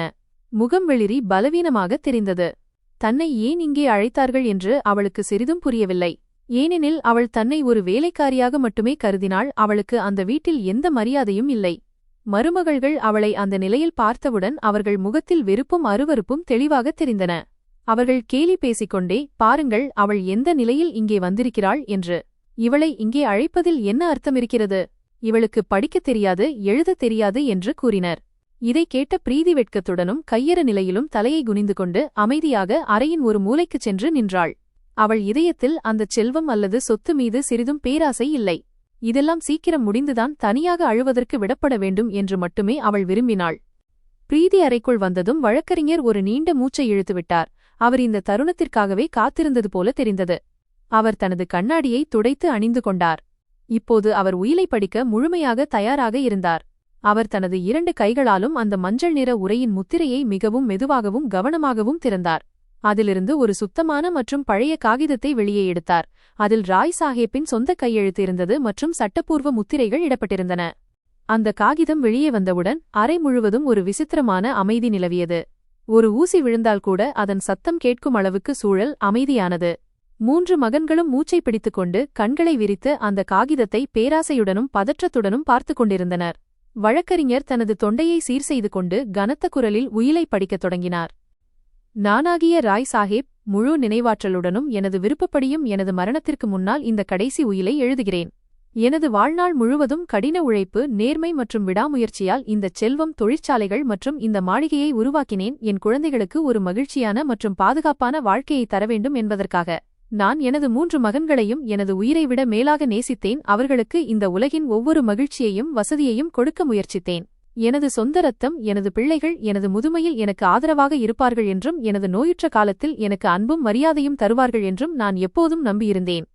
முகம் வெளிரி பலவீனமாகத் தெரிந்தது. தன்னை ஏன் இங்கே அழைத்தார்கள் என்று அவளுக்கு சிறிதும் புரியவில்லை. ஏனெனில் அவள் தன்னை ஒரு வேலைக்காரியாக மட்டுமே கருதினாள். அவளுக்கு அந்த வீட்டில் எந்த மரியாதையும் இல்லை. மருமகள்கள் அவளை அந்த நிலையில் பார்த்தவுடன் அவர்கள் முகத்தில் வெறுப்பும் அருவருப்பும் தெளிவாகத் தெரிந்தன. அவர்கள் கேலி பேசிக்கொண்டே, பாருங்கள், அவள் எந்த நிலையில் இங்கே வந்திருக்கிறாள் என்று. இவளை இங்கே அழைப்பதில் என்ன அர்த்தமிருக்கிறது? இவளுக்கு படிக்கத் தெரியாது, எழுதத் தெரியாது என்று கூறினர். இதை கேட்ட பிரீதி வெட்கத்துடனும் கையற நிலையிலும் தலையை குனிந்து கொண்டு அமைதியாக அறையின் ஒரு மூலைக்குச் சென்று நின்றாள். அவள் இதயத்தில் அந்தச் செல்வம் அல்லது சொத்து மீது சிறிதும் பேராசை இல்லை. இதெல்லாம் சீக்கிரம் முடிந்துதான் தனியாக அழுவதற்கு விடப்பட வேண்டும் என்று மட்டுமே அவள் விரும்பினாள். பிரீதி அறைக்குள் வந்ததும் வழக்கறிஞர் ஒரு நீண்ட மூச்சை இழுத்துவிட்டார். அவர் இந்த தருணத்திற்காகவே காத்திருந்தது போல தெரிந்தது. அவர் தனது கண்ணாடியை துடைத்து அணிந்து கொண்டார். இப்போது அவர் உயிலை படிக்க முழுமையாக தயாராக இருந்தார். அவர் தனது 2 கைகளாலும் அந்த மஞ்சள் நிற உரையின் முத்திரையை மிகவும் மெதுவாகவும் கவனமாகவும் திறந்தார். அதிலிருந்து ஒரு சுத்தமான மற்றும் பழைய காகிதத்தை வெளியே எடுத்தார். அதில் ராய் சாஹேப்பின் சொந்த கையெழுத்து இருந்தது மற்றும் சட்டப்பூர்வ முத்திரைகள் இடப்பட்டிருந்தன. அந்த காகிதம் வெளியே வந்தவுடன் அறை முழுவதும் ஒரு விசித்திரமான அமைதி நிலவியது. ஒரு ஊசி விழுந்தால் கூட அதன் சத்தம் கேட்கும் அளவுக்கு சூழல் அமைதியானது. 3 மகன்களும் மூச்சை பிடித்துக்கொண்டு கண்களை விரித்து அந்த காகிதத்தை பேராசையுடனும் பதற்றத்துடனும் பார்த்து கொண்டிருந்தனர். வழக்கறிஞர் தனது தொண்டையை சீர் செய்து கொண்டு கனத்த குரலில் உயிலை படிக்கத் தொடங்கினார். நானாகிய ராய் சாஹேப் முழு நினைவாற்றலுடனும் எனது விருப்பப்படியும் எனது மரணத்திற்கு முன்னால் இந்த கடைசி உயிலை எழுதுகிறேன். எனது வாழ்நாள் முழுவதும் கடின உழைப்பு, நேர்மை மற்றும் விடாமுயற்சியால் இந்தச் செல்வம், தொழிற்சாலைகள் மற்றும் இந்த மாளிகையை உருவாக்கினேன். என் குழந்தைகளுக்கு ஒரு மகிழ்ச்சியான மற்றும் பாதுகாப்பான வாழ்க்கையை தர வேண்டும் என்பதற்காக. நான் எனது 3 மகன்களையும் எனது உயிரை விட மேலாக நேசித்தேன். அவர்களுக்கு இந்த உலகின் ஒவ்வொரு மகிழ்ச்சியையும் வசதியையும் கொடுக்க முயற்சித்தேன். எனது சொந்த ரத்தம், எனது பிள்ளைகள் எனது முதுமையில் எனக்கு ஆதரவாக இருப்பார்கள் என்றும் எனது நோயுற்ற காலத்தில் எனக்கு அன்பும் மரியாதையும் தருவார்கள் என்றும் நான் எப்போதும் நம்பியிருந்தேன்.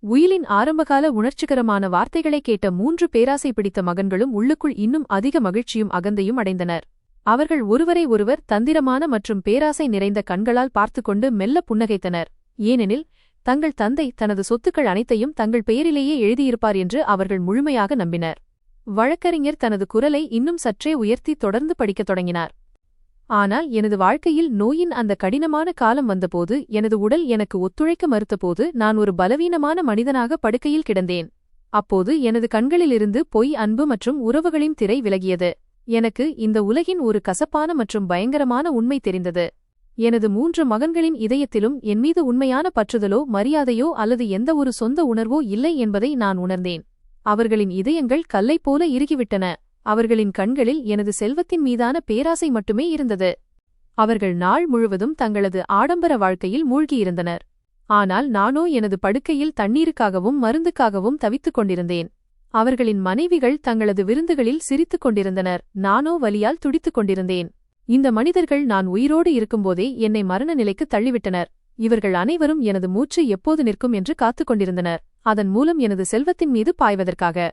உயிலின் ஆரம்பகால உணர்ச்சிகரமான வார்த்தைகளை கேட்ட 3 பேராசை பிடித்த மகன்களும் உள்ளுக்குள் இன்னும் அதிக மகிழ்ச்சியும் அகந்தையும் அடைந்தனர். அவர்கள் ஒருவரை ஒருவர் தந்திரமான மற்றும் பேராசை நிறைந்த கண்களால் பார்த்துக்கொண்டு மெல்ல புன்னகைத்தனர். ஏனெனில் தங்கள் தந்தை தனது சொத்துக்கள் அனைத்தையும் தங்கள் பெயரிலேயே எழுதியிருப்பார் என்று அவர்கள் முழுமையாக நம்பினர். வழக்கறிஞர் தனது குரலை இன்னும் சற்றே உயர்த்தி தொடர்ந்து படிக்கத் தொடங்கினார். ஆனால் எனது வாழ்க்கையில் நோயின் அந்த கடினமான காலம் வந்தபோது, எனது உடல் எனக்கு ஒத்துழைக்க மறுத்தபோது நான் ஒரு பலவீனமான மனிதனாக படுக்கையில் கிடந்தேன். அப்போது எனது கண்களிலிருந்து பொய், அன்பு மற்றும் உறவுகளின் திரை விலகியது. எனக்கு இந்த உலகின் ஒரு கசப்பான மற்றும் பயங்கரமான உண்மை தெரிந்தது. எனது 3 மகன்களின் இதயத்திலும் என்மீது உண்மையான பற்றுதலோ மரியாதையோ அல்லது எந்த ஒரு சொந்த உணர்வோ இல்லை என்பதை நான் உணர்ந்தேன். அவர்களின் இதயங்கள் கல்லைப் போல இறுகிவிட்டன. அவர்களின் கண்களில் எனது செல்வத்தின் மீதான பேராசை மட்டுமே இருந்தது. அவர்கள் நாள் முழுவதும் தங்களது ஆடம்பர வாழ்க்கையில் மூழ்கியிருந்தனர். ஆனால் நானோ எனது படுக்கையில் தண்ணீருக்காகவும் மருந்துக்காகவும் தவித்துக் கொண்டிருந்தேன். அவர்களின் மனைவிகள் தங்களது விருந்துகளில் சிரித்துக் கொண்டிருந்தனர். நானோ வலியால் துடித்துக் கொண்டிருந்தேன். இந்த மனிதர்கள் நான் உயிரோடு இருக்கும்போதே என்னை மரண நிலைக்கு தள்ளிவிட்டனர். இவர்கள் அனைவரும் எனது மூச்சு எப்போது நிற்கும் என்று காத்துக் கொண்டிருந்தனர், அதன் மூலம் எனது செல்வத்தின் மீது பாய்வதற்காக.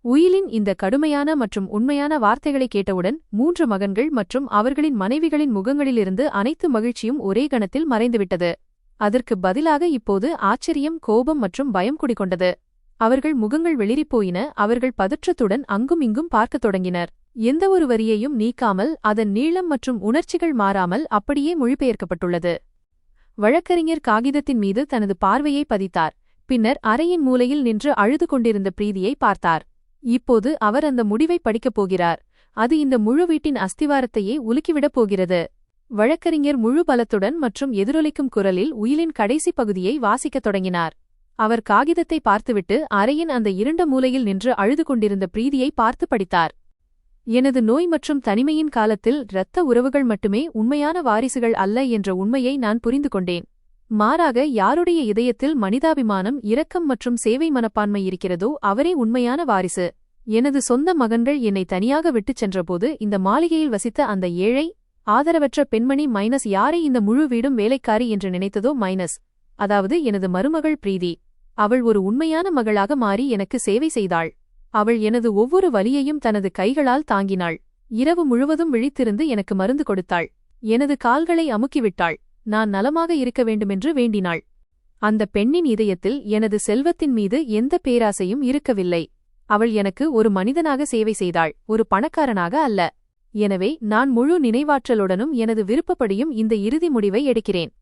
உயிலின் இந்த கடுமையான மற்றும் உண்மையான வார்த்தைகளை கேட்டவுடன் 3 மகன்கள் மற்றும் அவர்களின் மனைவிகளின் முகங்களிலிருந்து அனைத்து மகிழ்ச்சியும் ஒரே கணத்தில் மறைந்துவிட்டது. அதற்கு பதிலாக இப்போது ஆச்சரியம், கோபம் மற்றும் பயம் குடிகொண்டது. அவர்கள் முகங்கள் வெளிரிப்போயின. அவர்கள் பதற்றத்துடன் அங்கும் இங்கும் பார்க்கத் தொடங்கினர். எந்தவொரு வரியையும் நீக்காமல், அதன் நீளம் மற்றும் உணர்ச்சிகள் மாறாமல் அப்படியே மொழிபெயர்க்கப்பட்டுள்ளது. வழக்கறிஞர் காகிதத்தின் மீது தனது பார்வையை பதித்தார். பின்னர் அறையின் மூலையில் நின்று அழுது கொண்டிருந்த பிரீதியை பார்த்தார். இப்போது அவர் அந்த முடிவை படிக்கப் போகிறார். அது இந்த முழு வீட்டின் அஸ்திவாரத்தையே உலுக்கிவிடப் போகிறது. வழக்கறிஞர் முழு பலத்துடன் மற்றும் எதிரொலிக்கும் குரலில் உயிலின் கடைசி பகுதியை வாசிக்கத் தொடங்கினார். அவர் காகிதத்தை பார்த்துவிட்டு அறையின் அந்த இருண்ட மூலையில் நின்று அழுது கொண்டிருந்த பிரீதியை பார்த்து படித்தார். எனது நோய் மற்றும் தனிமையின் காலத்தில் இரத்த உறவுகள் மட்டுமே உண்மையான வாரிசுகள் அல்ல என்ற உண்மையை நான் புரிந்து கொண்டேன். மாறாக யாருடைய இதயத்தில் மனிதாபிமானம், இரக்கம் மற்றும் சேவை மனப்பான்மை இருக்கிறதோ அவரே உண்மையான வாரிசு. எனது சொந்த மகன்கள் என்னை தனியாக விட்டுச் சென்றபோது இந்த மாளிகையில் வசித்த அந்த ஏழை, ஆதரவற்ற பெண்மணி யாரை இந்த முழு வீடும் வேலைக்காரி என்று நினைத்ததோ அதாவது எனது மருமகள் பிரீதி. அவள் ஒரு உண்மையான மகளாக மாறி எனக்கு சேவை செய்தாள். அவள் எனது ஒவ்வொரு வலியையும் தனது கைகளால் தாங்கினாள். இரவு முழுவதும் விழித்திருந்து எனக்கு மருந்து கொடுத்தாள். எனது கால்களை அமுக்கிவிட்டாள். நான் நலமாக இருக்க வேண்டுமென்று வேண்டினாள். அந்த பெண்ணின் இதயத்தில் எனது செல்வத்தின் மீது எந்த பேராசையும் இருக்கவில்லை. அவள் எனக்கு ஒரு மனிதனாக சேவை செய்தாள், ஒரு பணக்காரனாக அல்ல. எனவே நான் முழு நினைவாற்றலுடனும் எனது விருப்பப்படியும் இந்த இறுதி முடிவை எடுக்கிறேன்.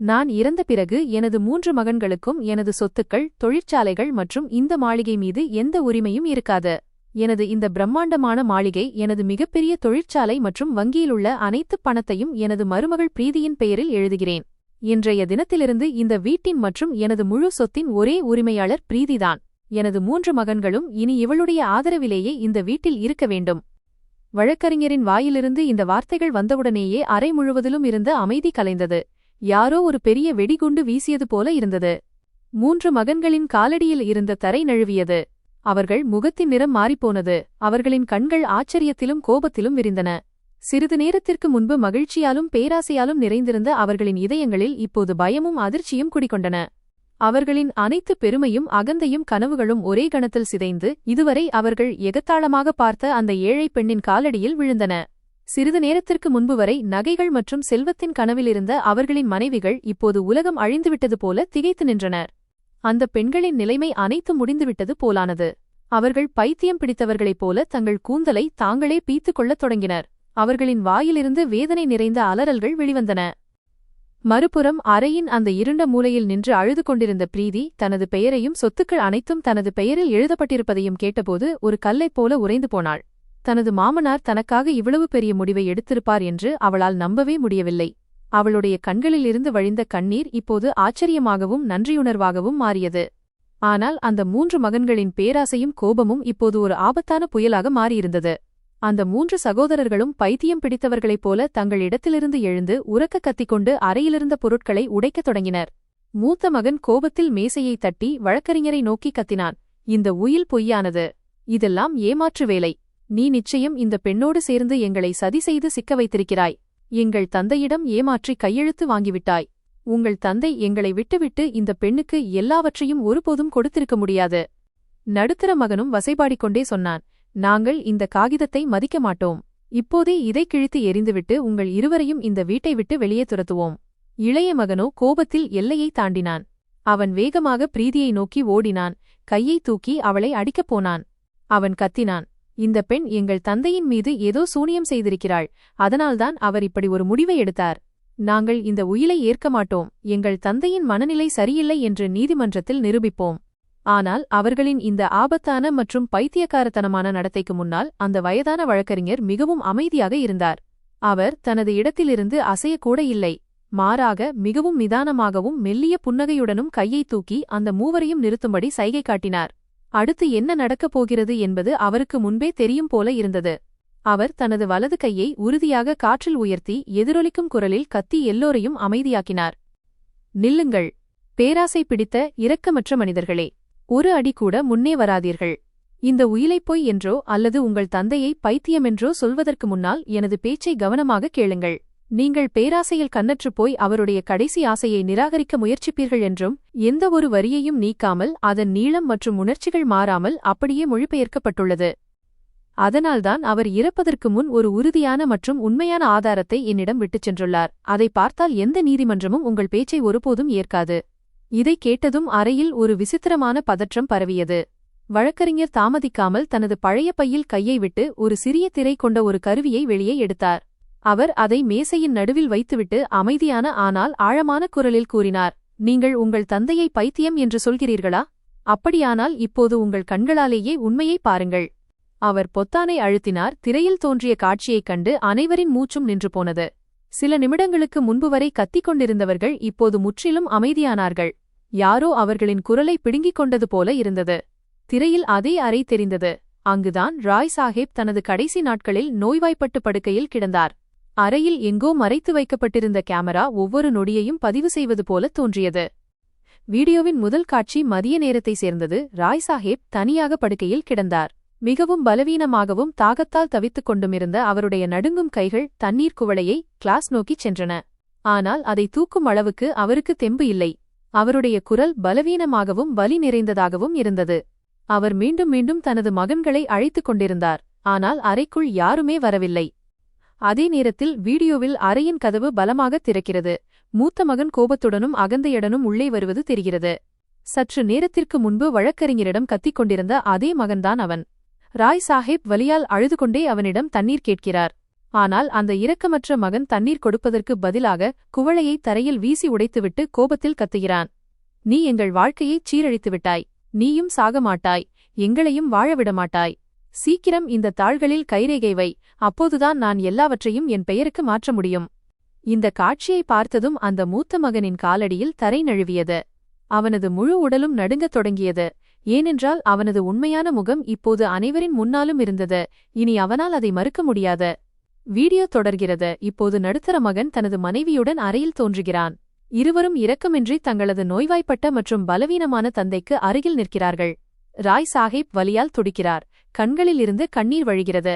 நான் இறந்த பிறகு எனது 3 மகன்களுக்கும் எனது சொத்துக்கள், தொழிற்சாலைகள் மற்றும் இந்த மாளிகை மீது எந்த உரிமையும் இருக்காது. எனது இந்த பிரம்மாண்டமான மாளிகை, எனது மிகப்பெரிய தொழிற்சாலை மற்றும் வங்கியிலுள்ள அனைத்து பணத்தையும் எனது மருமகள் பிரீதியின் பெயரில் எழுதுகிறேன். இன்றைய தினத்திலிருந்து இந்த வீட்டின் மற்றும் எனது முழு சொத்தின் ஒரே உரிமையாளர் பிரீதிதான். எனது 3 மகன்களும் இனி இவளுடைய ஆதரவிலேயே இந்த வீட்டில் இருக்க வேண்டும். வழக்கறிஞரின் வாயிலிருந்து இந்த வார்த்தைகள் வந்தவுடனேயே அறை முழுவதிலும் இருந்த அமைதி கலைந்தது. யாரோ ஒரு பெரிய வெடிகுண்டு வீசியது போல இருந்தது. 3 மகன்களின் காலடியில் இருந்த தரை நழுவியது. அவர்கள் முகத்தின் நிறம் மாறிப்போனது. அவர்களின் கண்கள் ஆச்சரியத்திலும் கோபத்திலும் விரிந்தன. சிறிது நேரத்திற்கு முன்பு மகிழ்ச்சியாலும் பேராசையாலும் நிறைந்திருந்த அவர்களின் இதயங்களில் இப்போது பயமும் அதிர்ச்சியும் குடிகொண்டன. அவர்களின் அனைத்து பெருமையும் அகந்தையும் கனவுகளும் ஒரே கணத்தில் சிதைந்து, இதுவரை அவர்கள் எகத்தாளமாக பார்த்த அந்த ஏழை பெண்ணின் காலடியில் விழுந்தன. சிறிது நேரத்திற்கு முன்பு வரை நகைகள் மற்றும் செல்வத்தின் கனவிலிருந்த அவர்களின் மனைவிகள் இப்போது உலகம் அழிந்துவிட்டது போல திகைத்து நின்றனர். அந்த பெண்களின் நிலைமை அனைத்து முடிந்துவிட்டது போலானது. அவர்கள் பைத்தியம் பிடித்தவர்களைப் போல தங்கள் கூந்தலை தாங்களே பீத்துக் கொள்ளத் தொடங்கினர். அவர்களின் வாயிலிருந்து வேதனை நிறைந்த அலறல்கள் வெளிவந்தன. மறுபுறம் அறையின் அந்த இருண்ட மூலையில் நின்று அழுது கொண்டிருந்த பிரீதி தனது பெயரையும் சொத்துக்கள் அனைத்தும் தனது பெயரில் எழுதப்பட்டிருப்பதையும் கேட்டபோது ஒரு கல்லைப் போல உறைந்து போனாள். தனது மாமனார் தனக்காக இவ்வளவு பெரிய முடிவை எடுத்திருப்பார் என்று அவளால் நம்பவே முடியவில்லை. அவளுடைய கண்களிலிருந்து வழிந்த கண்ணீர் இப்போது ஆச்சரியமாகவும் நன்றியுணர்வாகவும் மாறியது. ஆனால் அந்த 3 மகன்களின் பேராசையும் கோபமும் இப்போது ஒரு ஆபத்தான புயலாக மாறியிருந்தது. அந்த 3 சகோதரர்களும் பைத்தியம் பிடித்தவர்களைப் போல தங்கள் இடத்திலிருந்து எழுந்து உரக்க கத்திக்கொண்டு அறையிலிருந்த பொருட்களை உடைக்கத் தொடங்கினர். மூத்த மகன் கோபத்தில் மேசையை தட்டி வழக்கறிஞரை நோக்கி கத்தினான். இந்த உயில் பொய்யானது. இதெல்லாம் ஏமாற்று வேலை. நீ நிச்சயம் இந்த பெண்ணோடு சேர்ந்து எங்களை சதி செய்து சிக்க வைத்திருக்கிறாய். எங்கள் தந்தையிடம் ஏமாற்றி கையெழுத்து வாங்கிவிட்டாய். உங்கள் தந்தை எங்களை விட்டுவிட்டு இந்த பெண்ணுக்கு எல்லாவற்றையும் ஒருபோதும் கொடுத்திருக்க முடியாது. நடுத்தர மகனும் வசைபாடிக்கொண்டே சொன்னான். நாங்கள் இந்த காகிதத்தை மதிக்க மாட்டோம். இப்போதே இதை கிழித்து எறிந்துவிட்டு உங்கள் இருவரையும் இந்த வீட்டை விட்டு வெளியே துரத்துவோம். இளைய மகனோ கோபத்தில் எல்லையை தாண்டினான். அவன் வேகமாக பிரீதியை நோக்கி ஓடினான். கையை தூக்கி அவளை அடிக்கப் போனான். அவன் கத்தினான். இந்த பெண் எங்கள் தந்தையின் மீது ஏதோ சூனியம் செய்திருக்கிறாள். அதனால்தான் அவர் இப்படி ஒரு முடிவை எடுத்தார். நாங்கள் இந்த உயிலை ஏற்க மாட்டோம். எங்கள் தந்தையின் மனநிலை சரியில்லை என்று நீதிமன்றத்தில் நிரூபிப்போம். ஆனால் அவர்களின் இந்த ஆபத்தான மற்றும் பைத்தியக்காரத்தனமான நடத்தைக்கு முன்னால் அந்த வயதான வழக்கறிஞர் மிகவும் அமைதியாக இருந்தார். அவர் தனது இடத்திலிருந்து அசையக்கூட இல்லை. மாறாக மிகவும் நிதானமாகவும் மெல்லிய புன்னகையுடனும் கையை தூக்கி அந்த மூவரையும் நிறுத்தும்படி சைகை காட்டினார். அடுத்து என்ன நடக்கப் போகிறது என்பது அவருக்கு முன்பே தெரியும் போல இருந்தது. அவர் தனது வலது கையை உறுதியாக காற்றில் உயர்த்தி எதிரொலிக்கும் குரலில் கத்தி எல்லோரையும் அமைதியாக்கினார். நில்லுங்கள், பேராசை பிடித்த இரக்கமற்ற மனிதர்களே! ஒரு அடி கூட முன்னே வராதீர்கள். இந்த உயிலைப் பொய் என்றோ அல்லது உங்கள் தந்தையை பைத்தியமென்றோ சொல்வதற்கு முன்னால் எனது பேச்சை கவனமாக கேளுங்கள். நீங்கள் பேராசையில் கண்ணற்றுப் போய் அவருடைய கடைசி ஆசையை நிராகரிக்க முயற்சிப்பீர்கள் என்றும், எந்த ஒரு வரியையும் நீக்காமல் அதன் நீளம் மற்றும் உணர்ச்சிகள் மாறாமல் அப்படியே மொழிபெயர்க்கப்பட்டுள்ளது. அதனால்தான் அவர் இறப்பதற்கு முன் ஒரு உறுதியான மற்றும் உண்மையான ஆதாரத்தை என்னிடம் விட்டுச் சென்றுள்ளார். அதை பார்த்தால் எந்த நீதிமன்றமும் உங்கள் பேச்சை ஒருபோதும் ஏற்காது. இதைக் கேட்டதும் அறையில் ஒரு விசித்திரமான பதற்றம் பரவியது. வழக்கறிஞர் தாமதிக்காமல் தனது பழைய பையில் கையை விட்டு ஒரு சிறிய திரை கொண்ட ஒரு கருவியை வெளியே எடுத்தார். அவர் அதை மேசையின் நடுவில் வைத்துவிட்டு அமைதியான ஆனால் ஆழமான குரலில் கூறினார். நீங்கள் உங்கள் தந்தையை பைத்தியம் என்று சொல்கிறீர்களா? அப்படியானால் இப்போது உங்கள் கண்களாலேயே உண்மையை பாருங்கள். அவர் பொத்தானை அழுத்தினார். திரையில் தோன்றிய காட்சியைக் கண்டு அனைவரின் மூச்சும் நின்று போனது. சில நிமிடங்களுக்கு முன்பு வரை கத்திக் கொண்டிருந்தவர்கள் இப்போது முற்றிலும் அமைதியானார்கள். யாரோ அவர்களின் குரலை பிடுங்கிக் கொண்டது போல இருந்தது. திரையில் அதே அறை தெரிந்தது. அங்குதான் ராய் சாஹேப் தனது கடைசி நாட்களில் நோய்வாய்ப்பட்டு படுக்கையில் கிடந்தார். அறையில் எங்கோ மறைத்து வைக்கப்பட்டிருந்த கேமரா ஒவ்வொரு நொடியையும் பதிவு செய்வது போல தோன்றியது. வீடியோவின் முதல் காட்சி மதிய நேரத்தை சேர்ந்தது. ராய் சாஹேப் தனியாக படுக்கையில் கிடந்தார். மிகவும் பலவீனமாகவும் தாகத்தால் தவித்துக் கொண்டுமிருந்த அவருடைய நடுங்கும் கைகள் தண்ணீர் குவளையை கிளாஸ் நோக்கிச் சென்றன. ஆனால் அதை தூக்கும் அளவுக்கு அவருக்கு தெம்பு இல்லை. அவருடைய குரல் பலவீனமாகவும் வலி நிறைந்ததாகவும் இருந்தது. அவர் மீண்டும் மீண்டும் தனது மகன்களை அழைத்துக் கொண்டிருந்தார். ஆனால் அறைக்குள் யாருமே வரவில்லை. அதே நேரத்தில் வீடியோவில் அறையின் கதவு பலமாக திறக்கிறது. மூத்த மகன் கோபத்துடனும் அகந்தையுடனும் உள்ளே வருவது தெரிகிறது. சற்று நேரத்திற்கு முன்பு வழக்கறிஞரிடம் கத்திக் கொண்டிருந்த அதே மகன்தான் அவன். ராய் சாஹேப் வலியால் அழுது கொண்டே அவனிடம் தண்ணீர் கேட்கிறார். ஆனால் அந்த இரக்கமற்ற மகன் தண்ணீர் கொடுப்பதற்கு பதிலாக குவளையை தரையில் வீசி உடைத்துவிட்டு கோபத்தில் கத்துகிறான். நீ எங்கள் வாழ்க்கையைச் சீரழித்துவிட்டாய். நீயும் சாக மாட்டாய். எங்களையும் வாழவிடமாட்டாய். சீக்கிரம் இந்த தாள்களில் கைரேகை வை. அப்போதுதான் நான் எல்லாவற்றையும் என் பெயருக்கு மாற்ற முடியும். இந்த காட்சியை பார்த்ததும் அந்த மூத்த மகனின் காலடியில் தரை நழுவியது. அவனது முழு உடலும் நடுங்கத் தொடங்கியது. ஏனென்றால் அவனது உண்மையான முகம் இப்போது அனைவரின் முன்னாலும் இருந்தது. இனி அவனால் அதை மறுக்க முடியாது. வீடியோ தொடர்கிறது. இப்போது நடுத்தர மகன் தனது மனைவியுடன் அறையில் தோன்றுகிறான். இருவரும் இரக்கமின்றி தங்களது நோய்வாய்ப்பட்ட மற்றும் பலவீனமான தந்தைக்கு அருகில் நிற்கிறார்கள். ராய் சாஹேப் வலியால் துடிக்கிறார். கண்களிலிருந்து கண்ணீர் வழிகிறது.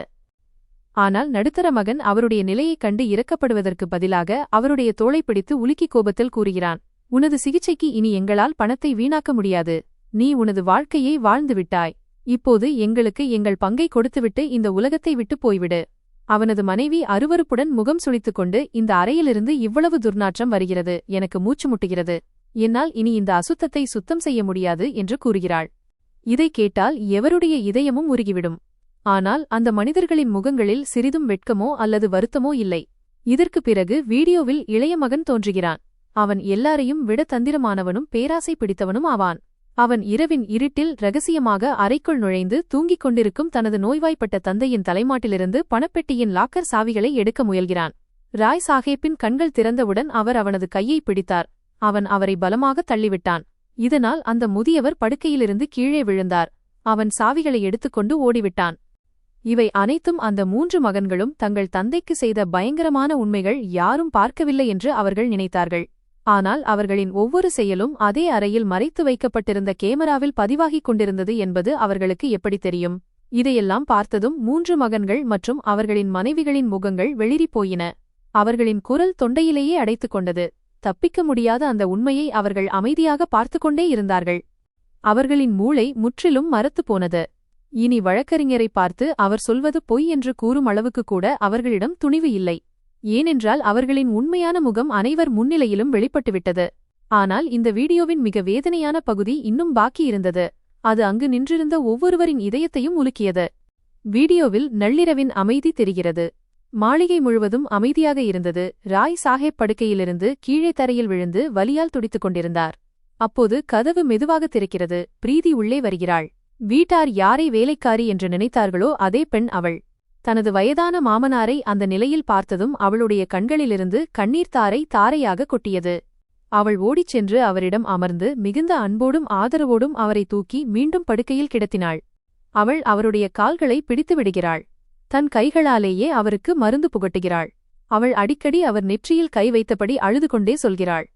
ஆனால் நடுத்தர மகன் அவருடைய நிலையைக் கண்டு இரக்கப்படுவதற்கு பதிலாக அவருடைய தோளை பிடித்து உலுக்கி கோபத்தில் கூறுகிறான். உனது சிகிச்சைக்கு இனி எங்களால் பணத்தை வீணாக்க முடியாது. நீ உனது வாழ்க்கையை வாழ்ந்துவிட்டாய். இப்போது எங்களுக்கு எங்கள் பங்கை கொடுத்துவிட்டு இந்த உலகத்தை விட்டு போய்விடு. அவனது மனைவி அருவருப்புடன் முகம் சுளித்துக்கொண்டு, இந்த அறையிலிருந்து இவ்வளவு துர்நாற்றம் வருகிறது. எனக்கு மூச்சு முட்டுகிறது. என்னால் இனி இந்த அசுத்தத்தை சுத்தம் செய்ய முடியாது என்று கூறுகிறாள். இதை கேட்டால் எவருடைய இதயமும் உருகிவிடும். ஆனால் அந்த மனிதர்களின் முகங்களில் சிறிதும் வெட்கமோ அல்லது வருத்தமோ இல்லை. இதற்குப் பிறகு வீடியோவில் இளைய மகன் தோன்றுகிறான். அவன் எல்லாரையும் விட தந்திரமானவனும் பேராசை பிடித்தவனும் ஆவான். அவன் இரவின் இருட்டில் இரகசியமாக அறைக்குள் நுழைந்து தூங்கிக் கொண்டிருக்கும் தனது நோய்வாய்ப்பட்ட தந்தையின் தலைமாட்டிலிருந்து பணப்பெட்டியின் லாக்கர் சாவிகளை எடுக்க முயல்கிறான். ராய் சாஹேப்பின் கண்கள் திறந்தவுடன் அவர் அவனது கையை பிடித்தார். அவன் அவரை பலமாக தள்ளிவிட்டான். இதனால் அந்த முதியவர் படுக்கையிலிருந்து கீழே விழுந்தார். அவன் சாவிகளை எடுத்துக்கொண்டு ஓடிவிட்டான். இவை அனைத்தும் அந்த 3 மகன்களும் தங்கள் தந்தைக்கு செய்த பயங்கரமான உண்மைகள் யாரும் பார்க்கவில்லை என்று அவர்கள் நினைத்தார்கள். ஆனால் அவர்களின் ஒவ்வொரு செயலும் அதே அறையில் மறைத்து வைக்கப்பட்டிருந்த கேமராவில் பதிவாகிக் கொண்டிருந்தது என்பது அவர்களுக்கு எப்படி தெரியும்? இதையெல்லாம் பார்த்ததும் 3 மகன்கள் மற்றும் அவர்களின் மனைவிகளின் முகங்கள் வெளிறிப் போயின. அவர்களின் குரல் தொண்டையிலேயே அடைத்துக் கொண்டது. தப்பிக்க முடியாத அந்த உண்மையை அவர்கள் அமைதியாக பார்த்துக்கொண்டே இருந்தார்கள். அவர்களின் மூளை முற்றிலும் மரத்துப் போனது. இனி வழக்கறிஞரை பார்த்து அவர் சொல்வது பொய் என்று கூறும் அளவுக்கு கூட அவர்களிடம் துணிவு இல்லை. ஏனென்றால் அவர்களின் உண்மையான முகம் அனைவர் முன்னிலையிலும் வெளிப்பட்டுவிட்டது. ஆனால் இந்த வீடியோவின் மிக வேதனையான பகுதி இன்னும் பாக்கி இருந்தது. அது அங்கு நின்றிருந்த ஒவ்வொருவரின் இதயத்தையும் உலுக்கியது. வீடியோவில் நள்ளிரவின் அமைதி தெரிகிறது. மாளிகை முழுவதும் அமைதியாக இருந்தது. ராய் சாஹேப் படுக்கையிலிருந்து கீழே தரையில் விழுந்து வலியால் துடித்துக் கொண்டிருந்தார். அப்போது கதவு மெதுவாக திறக்கிறது. பிரீதி உள்ளே வருகிறாள். வீட்டார் யாரை வேலைக்காரி என்று நினைத்தார்களோ அதே பெண் அவள். தனது வயதான மாமனாரை அந்த நிலையில் பார்த்ததும் அவளுடைய கண்களிலிருந்து கண்ணீர் தாரையாக கொட்டியது. அவள் ஓடிச் சென்று அவரிடம் அமர்ந்து மிகுந்த அன்போடும் ஆதரவோடும் அவரை தூக்கி மீண்டும் படுக்கையில் கிடத்தினாள். அவள் அவருடைய கால்களை பிடித்து விடுகிறாள். தன் கைகளாலேயே அவருக்கு மருந்து புகட்டுகிறாள். அவள் அடிக்கடி அவர் நெற்றியில் கை வைத்தபடி அழுது கொண்டே சொல்கிறாள்.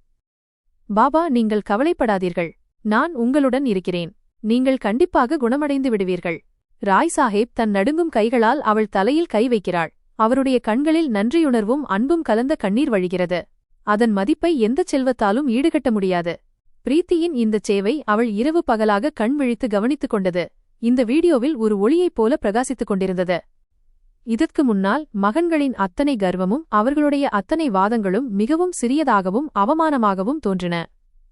பாபா, நீங்கள் கவலைப்படாதீர்கள். நான் உங்களுடன் இருக்கிறேன். நீங்கள் கண்டிப்பாக குணமடைந்து விடுவீர்கள். ராய் சாஹேப் தன் நடுங்கும் கைகளால் அவள் தலையில் கை வைக்கிறாள். அவருடைய கண்களில் நன்றியுணர்வும் அன்பும் கலந்த கண்ணீர் வழிகிறது. அதன் மதிப்பை எந்தச் செல்வத்தாலும் ஈடுகட்ட முடியாது. பிரீத்தியின் இந்தச் சேவை அவள் இரவு பகலாக கண் விழித்து கவனித்துக் கொண்டது. இந்த வீடியோவில் ஒரு ஒளியைப் போல பிரகாசித்துக் கொண்டிருந்தது. இதற்கு முன்னால் மகன்களின் அத்தனை கர்வமும் அவர்களுடைய அத்தனை வாதங்களும் மிகவும் சிறியதாகவும் அவமானமாகவும் தோன்றின.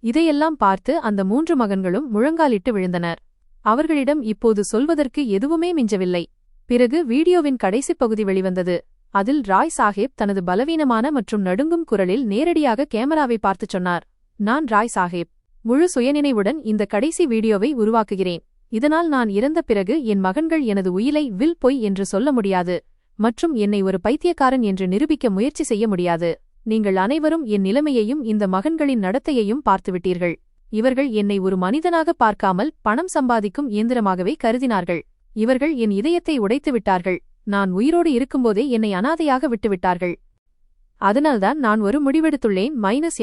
இதையெல்லாம் பார்த்து அந்த 3 மகன்களும் முழங்காலிட்டு விழுந்தனர். அவர்களிடம் இப்போது சொல்வதற்கு எதுவுமே மிஞ்சவில்லை. பிறகு வீடியோவின் கடைசிப் பகுதி வெளிவந்தது. அதில் ராய் சாஹேப் தனது பலவீனமான மற்றும் நடுங்கும் குரலில் நேரடியாக கேமராவை பார்த்துச் சொன்னார். நான் ராய் சாஹேப். முழு சுயநினைவுடன் இந்த கடைசி வீடியோவை உருவாக்குகிறேன். இதனால் நான் இறந்த பிறகு என் மகன்கள் எனது உயிலை வில் பொய் என்று சொல்ல முடியாது மற்றும் என்னை ஒரு பைத்தியக்காரன் என்று நிரூபிக்க முயற்சி செய்ய முடியாது. நீங்கள் அனைவரும் என் நிலைமையையும் இந்த மகன்களின் நடத்தையையும் பார்த்துவிட்டீர்கள். இவர்கள் என்னை ஒரு மனிதனாக பார்க்காமல் பணம் சம்பாதிக்கும் இயந்திரமாகவே கருதினார்கள். இவர்கள் என் இதயத்தை உடைத்து விட்டார்கள். நான் உயிரோடு இருக்கும்போதே என்னை அனாதையாக விட்டுவிட்டார்கள். அதனால்தான் நான் ஒரு முடிவெடுத்துள்ளேன்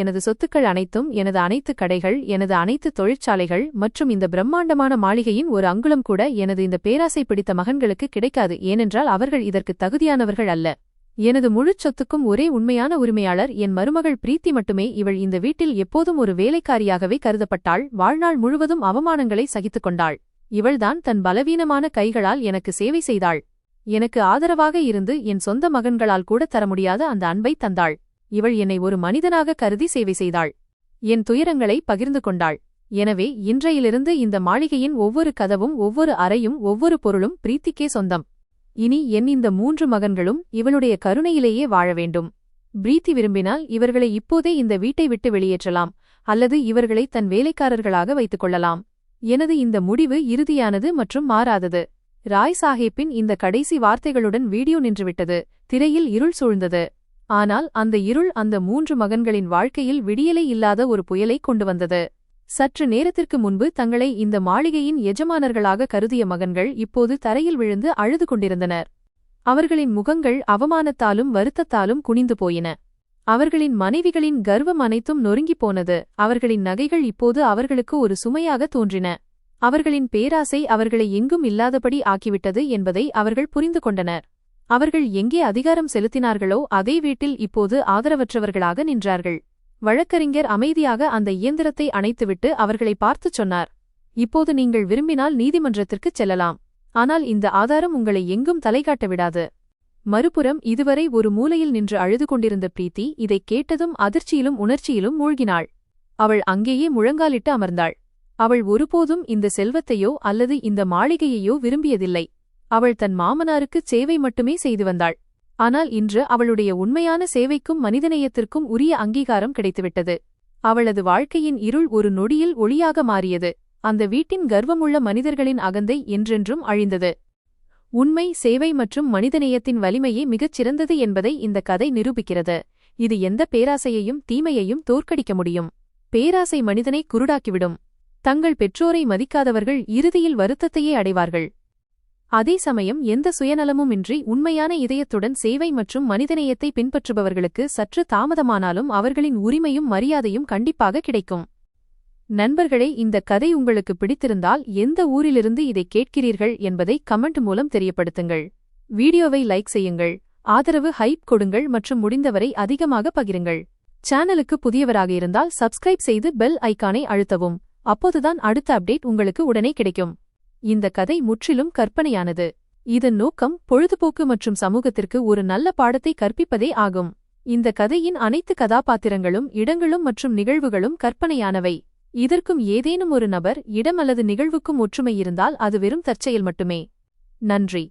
எனது சொத்துக்கள் அனைத்தும், எனது அனைத்து கடைகள், எனது அனைத்து தொழிற்சாலைகள் மற்றும் இந்த பிரம்மாண்டமான மாளிகையின் ஒரு அங்குலம் கூட எனது இந்த பேராசை பிடித்த மகன்களுக்கு கிடைக்காது. ஏனென்றால் அவர்கள் இதற்கு தகுதியானவர்கள் அல்ல. எனது முழுச் சொத்துக்கும் ஒரே உண்மையான உரிமையாளர் என் மருமகள் பிரீத்தி மட்டுமே. இவள் இந்த வீட்டில் எப்போதும் ஒரு வேலைக்காரியாகவே கருதப்பட்டாள். வாழ்நாள் முழுவதும் அவமானங்களை சகித்துக் கொண்டாள். இவள்தான் தன் பலவீனமான கைகளால் எனக்கு சேவை செய்தாள். எனக்கு ஆதரவாக இருந்து என் சொந்த மகன்களால் கூட தர முடியாத அந்த அன்பை தந்தாள். இவள் என்னை ஒரு மனிதனாக கருதி சேவை செய்தாள். என் துயரங்களை பகிர்ந்து கொண்டாள். எனவே இன்றையிலிருந்து இந்த மாளிகையின் ஒவ்வொரு கதவும், ஒவ்வொரு அறையும், ஒவ்வொரு பொருளும் பிரீத்திக்கே சொந்தம். இனி என் இந்த 3 மகன்களும் இவளுடைய கருணையிலேயே வாழ வேண்டும். பிரீத்தி விரும்பினால் இவர்களை இப்போதே இந்த வீட்டை விட்டு வெளியேற்றலாம், அல்லது இவர்களை தன் வேலைக்காரர்களாக வைத்துக் கொள்ளலாம். எனது இந்த முடிவு இறுதியானது மற்றும் மாறாதது. ராய் சாஹேப்பின் இந்த கடைசி வார்த்தைகளுடன் வீடியோ நின்றுவிட்டது. திரையில் இருள் சூழ்ந்தது. ஆனால் அந்த இருள் அந்த 3 மகன்களின் வாழ்க்கையில் விடியலை இல்லாத ஒரு புயலை கொண்டு வந்தது. சற்று நேரத்திற்கு முன்பு தங்களை இந்த மாளிகையின் எஜமானர்களாக கருதிய மகன்கள் இப்போது தரையில் விழுந்து அழுது கொண்டிருந்தனர். அவர்களின் முகங்கள் அவமானத்தாலும் வருத்தத்தாலும் குனிந்து போயின. அவர்களின் மனைவிகளின் கர்வம் அனைத்தும் நொறுங்கிப் போனது. அவர்களின் நகைகள் இப்போது அவர்களுக்கு ஒரு சுமையாக தோன்றின. அவர்களின் பேராசை அவர்களை எங்கும் இல்லாதபடி ஆக்கிவிட்டது என்பதை அவர்கள் புரிந்து கொண்டனர். அவர்கள் எங்கே அதிகாரம் செலுத்தினார்களோ அதே வீட்டில் இப்போது ஆதரவற்றவர்களாக நின்றார்கள். வழக்கறிஞர் அமைதியாக அந்த இயந்திரத்தை அணைத்துவிட்டு அவர்களை பார்த்துச் சொன்னார், இப்போது நீங்கள் விரும்பினால் நீதிமன்றத்திற்குச் செல்லலாம். ஆனால் இந்த ஆதாரம் உங்களை எங்கும் தலைகாட்ட விடாது. மறுபுறம் இதுவரை ஒரு மூலையில் நின்று அழுது கொண்டிருந்த பிரீத்தி இதைக் கேட்டதும் அதிர்ச்சியிலும் உணர்ச்சியிலும் மூழ்கினாள். அவள் அங்கேயே முழங்காலிட்டு அமர்ந்தாள். அவள் ஒருபோதும் இந்த செல்வத்தையோ அல்லது இந்த மாளிகையையோ விரும்பியதில்லை. அவள் தன் மாமனாருக்குச் சேவை மட்டுமே செய்து வந்தாள். ஆனால் இன்று அவளுடைய உண்மையான சேவைக்கும் மனிதநேயத்திற்கும் உரிய அங்கீகாரம் கிடைத்துவிட்டது. அவளது வாழ்க்கையின் இருள் ஒரு நொடியில் ஒளியாக மாறியது. அந்த வீட்டின் கர்வமுள்ள மனிதர்களின் அகந்தை என்றென்றும் அழிந்தது. உண்மை, சேவை மற்றும் மனிதநேயத்தின் வலிமையே மிகச் சிறந்தது என்பதை இந்த கதை நிரூபிக்கிறது. இது எந்த பேராசையையும் தீமையையும் தோற்கடிக்க முடியும். பேராசை மனிதனை குருடாக்கிவிடும். தங்கள் பெற்றோரை மதிக்காதவர்கள் இறுதியில் வருத்தத்தையே அடைவார்கள். அதே சமயம் எந்த சுயநலமுமின்றி உண்மையான இதயத்துடன் சேவை மற்றும் மனிதநேயத்தை பின்பற்றுபவர்களுக்கு சற்று தாமதமானாலும் அவர்களின் உரிமையும் மரியாதையும் கண்டிப்பாக கிடைக்கும். நண்பர்களே, இந்த கதை உங்களுக்கு பிடித்திருந்தால் எந்த ஊரிலிருந்து இதை கேட்கிறீர்கள் என்பதை கமெண்ட் மூலம் தெரியப்படுத்துங்கள். வீடியோவை லைக் செய்யுங்கள், ஆதரவு ஹைப் கொடுங்கள் மற்றும் முடிந்தவரை அதிகமாக பகிருங்கள். சேனலுக்கு புதியவராக இருந்தால் சப்ஸ்கிரைப் செய்து பெல் ஐகானை அழுத்தவும். அப்போதுதான் அடுத்த அப்டேட் உங்களுக்கு உடனே கிடைக்கும். இந்த கதை முற்றிலும் கற்பனையானது. இதன் நோக்கம் பொழுதுபோக்கு மற்றும் சமூகத்திற்கு ஒரு நல்ல பாடத்தை கற்பிப்பதே ஆகும். இந்த கதையின் அனைத்து கதாபாத்திரங்களும், இடங்களும் மற்றும் நிகழ்வுகளும் கற்பனையானவை. இதற்கும் ஏதேனும் ஒரு நபர், இடம் அல்லது நிகழ்வுக்கும் ஒற்றுமை இருந்தால் அது வெறும் தற்செயல் மட்டுமே. நன்றி.